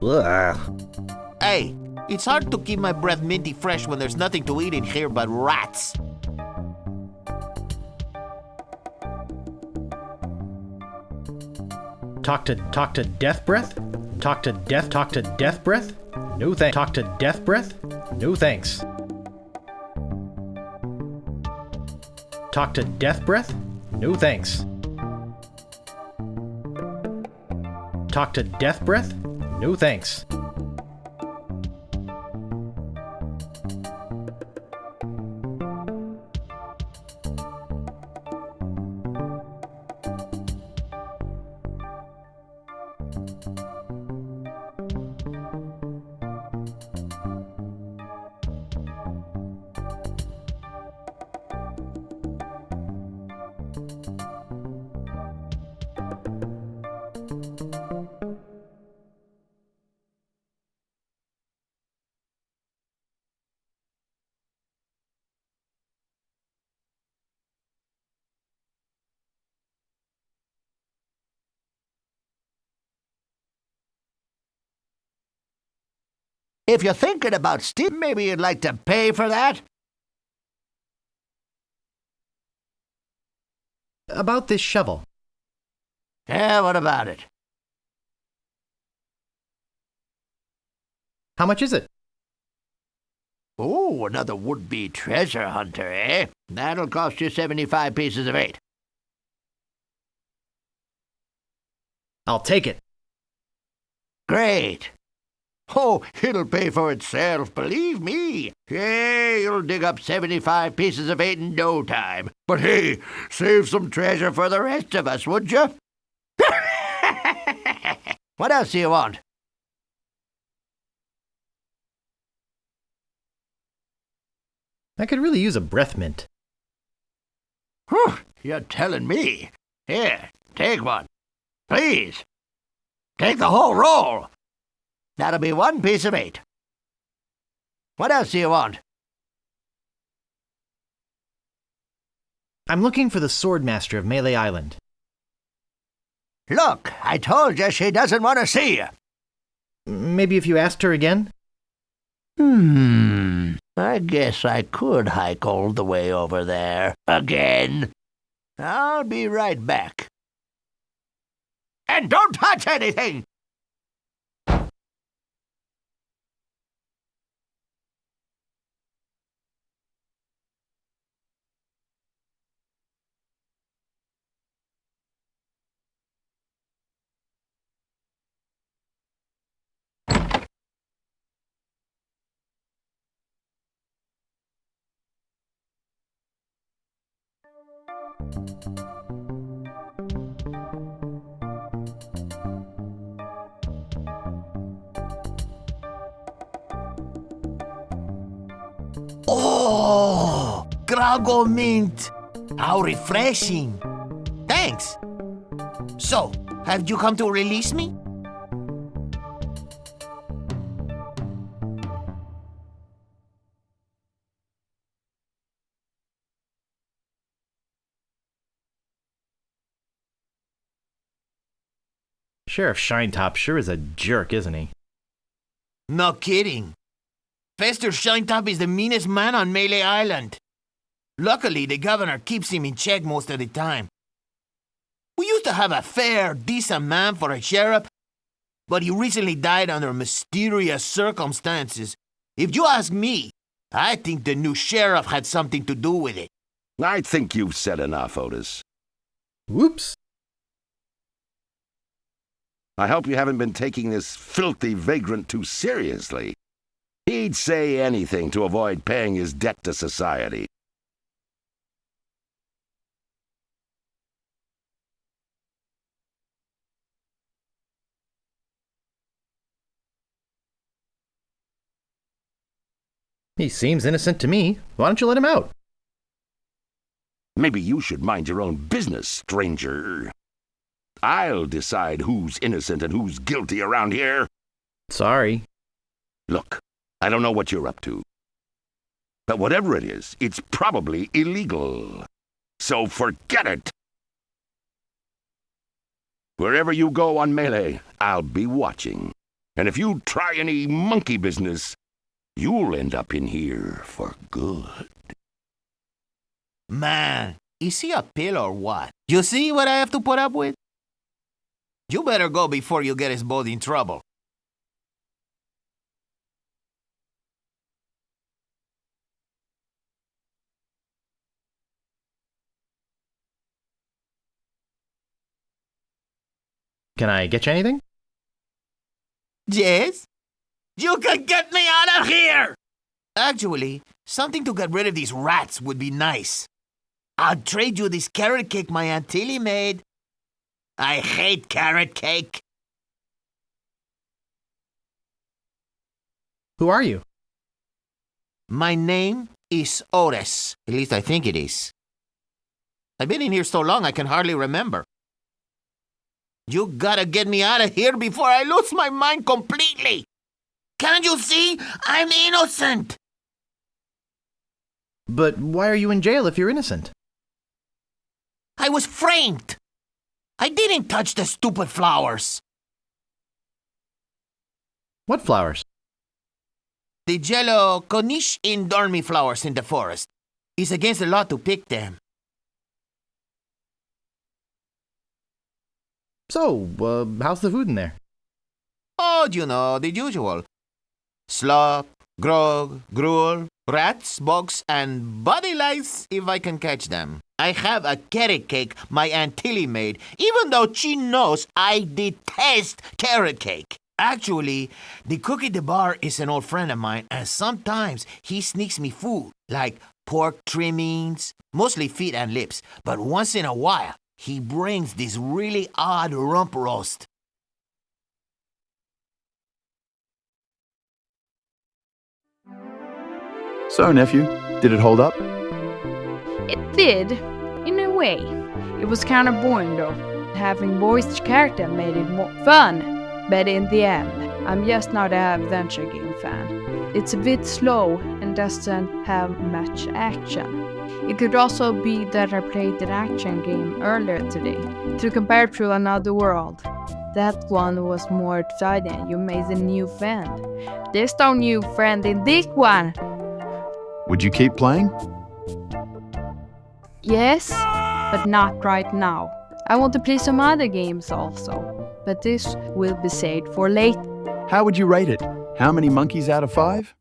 Speaker 4: Ugh.
Speaker 14: Hey, it's hard to keep my breath minty fresh when there's nothing to eat in here but rats.
Speaker 4: Talk to death breath? Talk to death breath? No thanks. Talk to death breath? No thanks. Talk to death breath? No thanks. Talk to death breath? No thanks.
Speaker 14: If you're thinking about stealing, maybe you'd like to pay for that?
Speaker 4: About this shovel.
Speaker 14: Yeah, what about it?
Speaker 4: How much is it?
Speaker 14: Oh, another would-be treasure hunter, eh? That'll cost you 75 pieces of 8.
Speaker 4: I'll take it.
Speaker 14: Great. Oh, it'll pay for itself, believe me. Yeah, you'll dig up 75 pieces of 8 in no time. But hey, save some treasure for the rest of us, would you? What else do you want?
Speaker 4: I could really use a breath mint.
Speaker 14: Whew, you're telling me. Here, take one. Please. Take the whole roll. That'll be 1 piece of 8. What else do you want?
Speaker 4: I'm looking for the sword master of Melee Island.
Speaker 14: Look, I told you she doesn't want to see you.
Speaker 4: Maybe if you asked her again?
Speaker 14: I guess I could hike all the way over there. Again. I'll be right back. And don't touch anything!
Speaker 11: Oh, Grago mint. How refreshing. Thanks. So, have you come to release me?
Speaker 4: Sheriff Shinetop sure is a jerk, isn't he?
Speaker 11: No kidding. Fester Shinetop is the meanest man on Melee Island. Luckily, the governor keeps him in check most of the time. We used to have a fair, decent man for a sheriff, but he recently died under mysterious circumstances. If you ask me, I think the new sheriff had something to do with it.
Speaker 10: I think you've said enough, Otis.
Speaker 4: Whoops.
Speaker 10: I hope you haven't been taking this filthy vagrant too seriously. He'd say anything to avoid paying his debt to society.
Speaker 4: He seems innocent to me. Why don't you let him out?
Speaker 9: Maybe you should mind your own business, stranger. I'll decide who's innocent and who's guilty around here.
Speaker 4: Sorry.
Speaker 9: Look, I don't know what you're up to. But whatever it is, it's probably illegal. So forget it. Wherever you go on Melee, I'll be watching. And if you try any monkey business, you'll end up in here for good.
Speaker 14: Man, is he a pill or what? You see what I have to put up with? You better go before you get us both in trouble.
Speaker 4: Can I get you anything?
Speaker 14: Yes? You can get me out of here! Actually, something to get rid of these rats would be nice. I'll trade you this carrot cake my Aunt Tilly made. I hate carrot cake.
Speaker 4: Who are you?
Speaker 14: My name is Otis. At least I think it is. I've been in here so long I can hardly remember. You gotta get me out of here before I lose my mind completely. Can't you see? I'm innocent.
Speaker 4: But why are you in jail if you're innocent?
Speaker 14: I was framed. I didn't touch the stupid flowers.
Speaker 4: What flowers?
Speaker 14: The yellow Cornish dormy flowers in the forest. It's against the law to pick them.
Speaker 4: So, how's the food in there?
Speaker 14: Oh, you know, the usual. Slop, grog, gruel, rats, bugs, and body lice if I can catch them. I have a carrot cake my Aunt Tilly made, even though she knows I detest carrot cake. Actually, the cook at the bar is an old friend of mine, and sometimes he sneaks me food, like pork trimmings, mostly feet and lips, but once in a while, he brings this really odd rump roast.
Speaker 2: So, nephew, did it hold up?
Speaker 12: It did, in a way. It was kind of boring though. Having voiced character made it more fun, but in the end, I'm just not an adventure game fan. It's a bit slow and doesn't have much action. It could also be that I played an action game earlier today, to compare to Another World. That one was more exciting. You made a new friend. There's no new friend in this one.
Speaker 2: Would you keep playing?
Speaker 12: Yes, but not right now. I want to play some other games also, but this will be saved for later.
Speaker 2: How would you rate it? How many monkeys out of 5?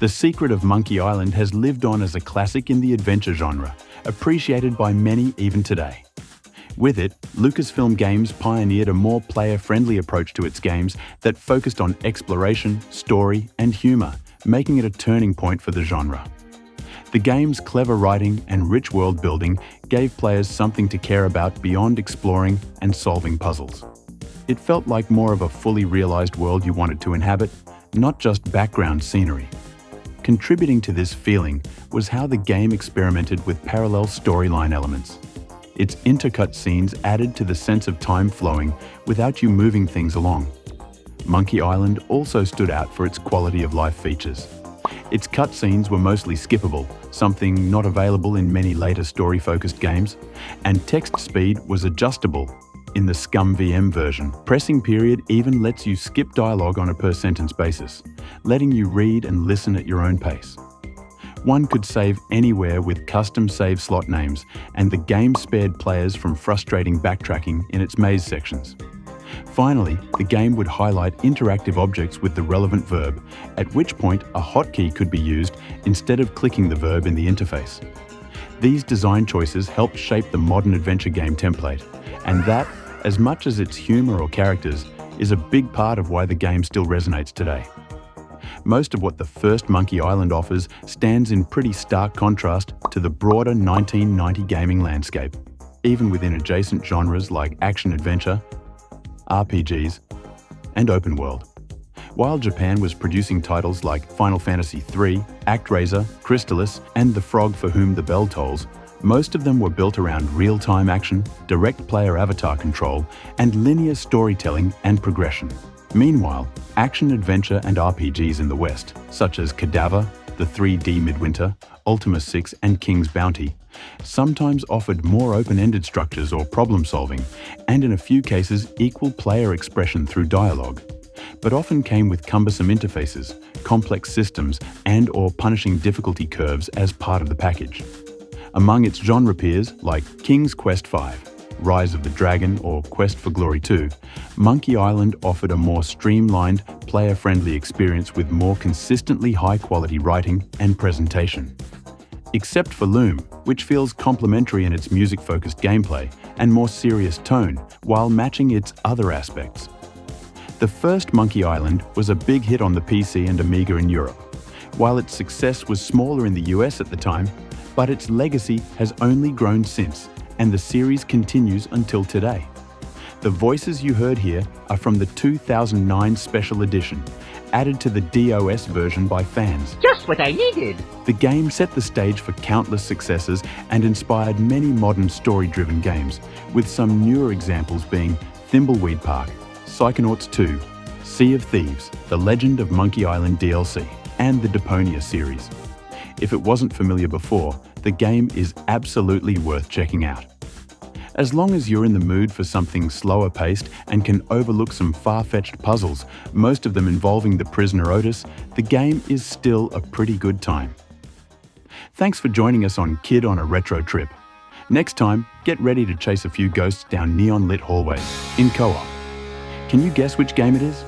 Speaker 2: The Secret of Monkey Island has lived on as a classic in the adventure genre, appreciated by many even today. With it, Lucasfilm Games pioneered a more player-friendly approach to its games that focused on exploration, story, and humour, making it a turning point for the genre. The game's clever writing and rich world building gave players something to care about beyond exploring and solving puzzles. It felt like more of a fully realised world you wanted to inhabit, not just background scenery. Contributing to this feeling was how the game experimented with parallel storyline elements. Its intercut scenes added to the sense of time flowing without you moving things along. Monkey Island also stood out for its quality of life features. Its cutscenes were mostly skippable, something not available in many later story-focused games, and text speed was adjustable in the Scum VM version. Pressing period even lets you skip dialogue on a per-sentence basis, letting you read and listen at your own pace. One could save anywhere with custom save slot names, and the game spared players from frustrating backtracking in its maze sections. Finally, the game would highlight interactive objects with the relevant verb, at which point a hotkey could be used instead of clicking the verb in the interface. These design choices helped shape the modern adventure game template, and that, as much as its humour or characters, is a big part of why the game still resonates today. most of what the first Monkey Island offers stands in pretty stark contrast to the broader 1990 gaming landscape, even within adjacent genres like action-adventure, RPGs, and open world. While Japan was producing titles like Final Fantasy III, ActRaiser, Crystalis, and The Frog for Whom the Bell Tolls, most of them were built around real-time action, direct player avatar control, and linear storytelling and progression. Meanwhile, action-adventure and RPGs in the West, such as Cadaver, The 3D Midwinter, Ultima 6, and King's Bounty, sometimes offered more open-ended structures or problem-solving, and in a few cases equal player expression through dialogue, but often came with cumbersome interfaces, complex systems, and/or punishing difficulty curves as part of the package. Among its genre peers, like King's Quest V, Rise of the Dragon, or Quest for Glory 2, Monkey Island offered a more streamlined, player-friendly experience with more consistently high-quality writing and presentation. Except for Loom, which feels complementary in its music-focused gameplay and more serious tone, while matching its other aspects. The first Monkey Island was a big hit on the PC and Amiga in Europe, while its success was smaller in the US at the time, but its legacy has only grown since, and the series continues until today. The voices you heard here are from the 2009 Special Edition, added to the DOS version by fans.
Speaker 18: Just what I needed!
Speaker 2: The game set the stage for countless successes and inspired many modern story-driven games, with some newer examples being Thimbleweed Park, Psychonauts 2, Sea of Thieves, The Legend of Monkey Island DLC, and the Deponia series. If it wasn't familiar before, the game is absolutely worth checking out. As long as you're in the mood for something slower paced and can overlook some far-fetched puzzles, most of them involving the prisoner Otis, the game is still a pretty good time. Thanks for joining us on Kid on a Retro Trip. Next time, get ready to chase a few ghosts down neon-lit hallways, in co-op. Can you guess which game it is?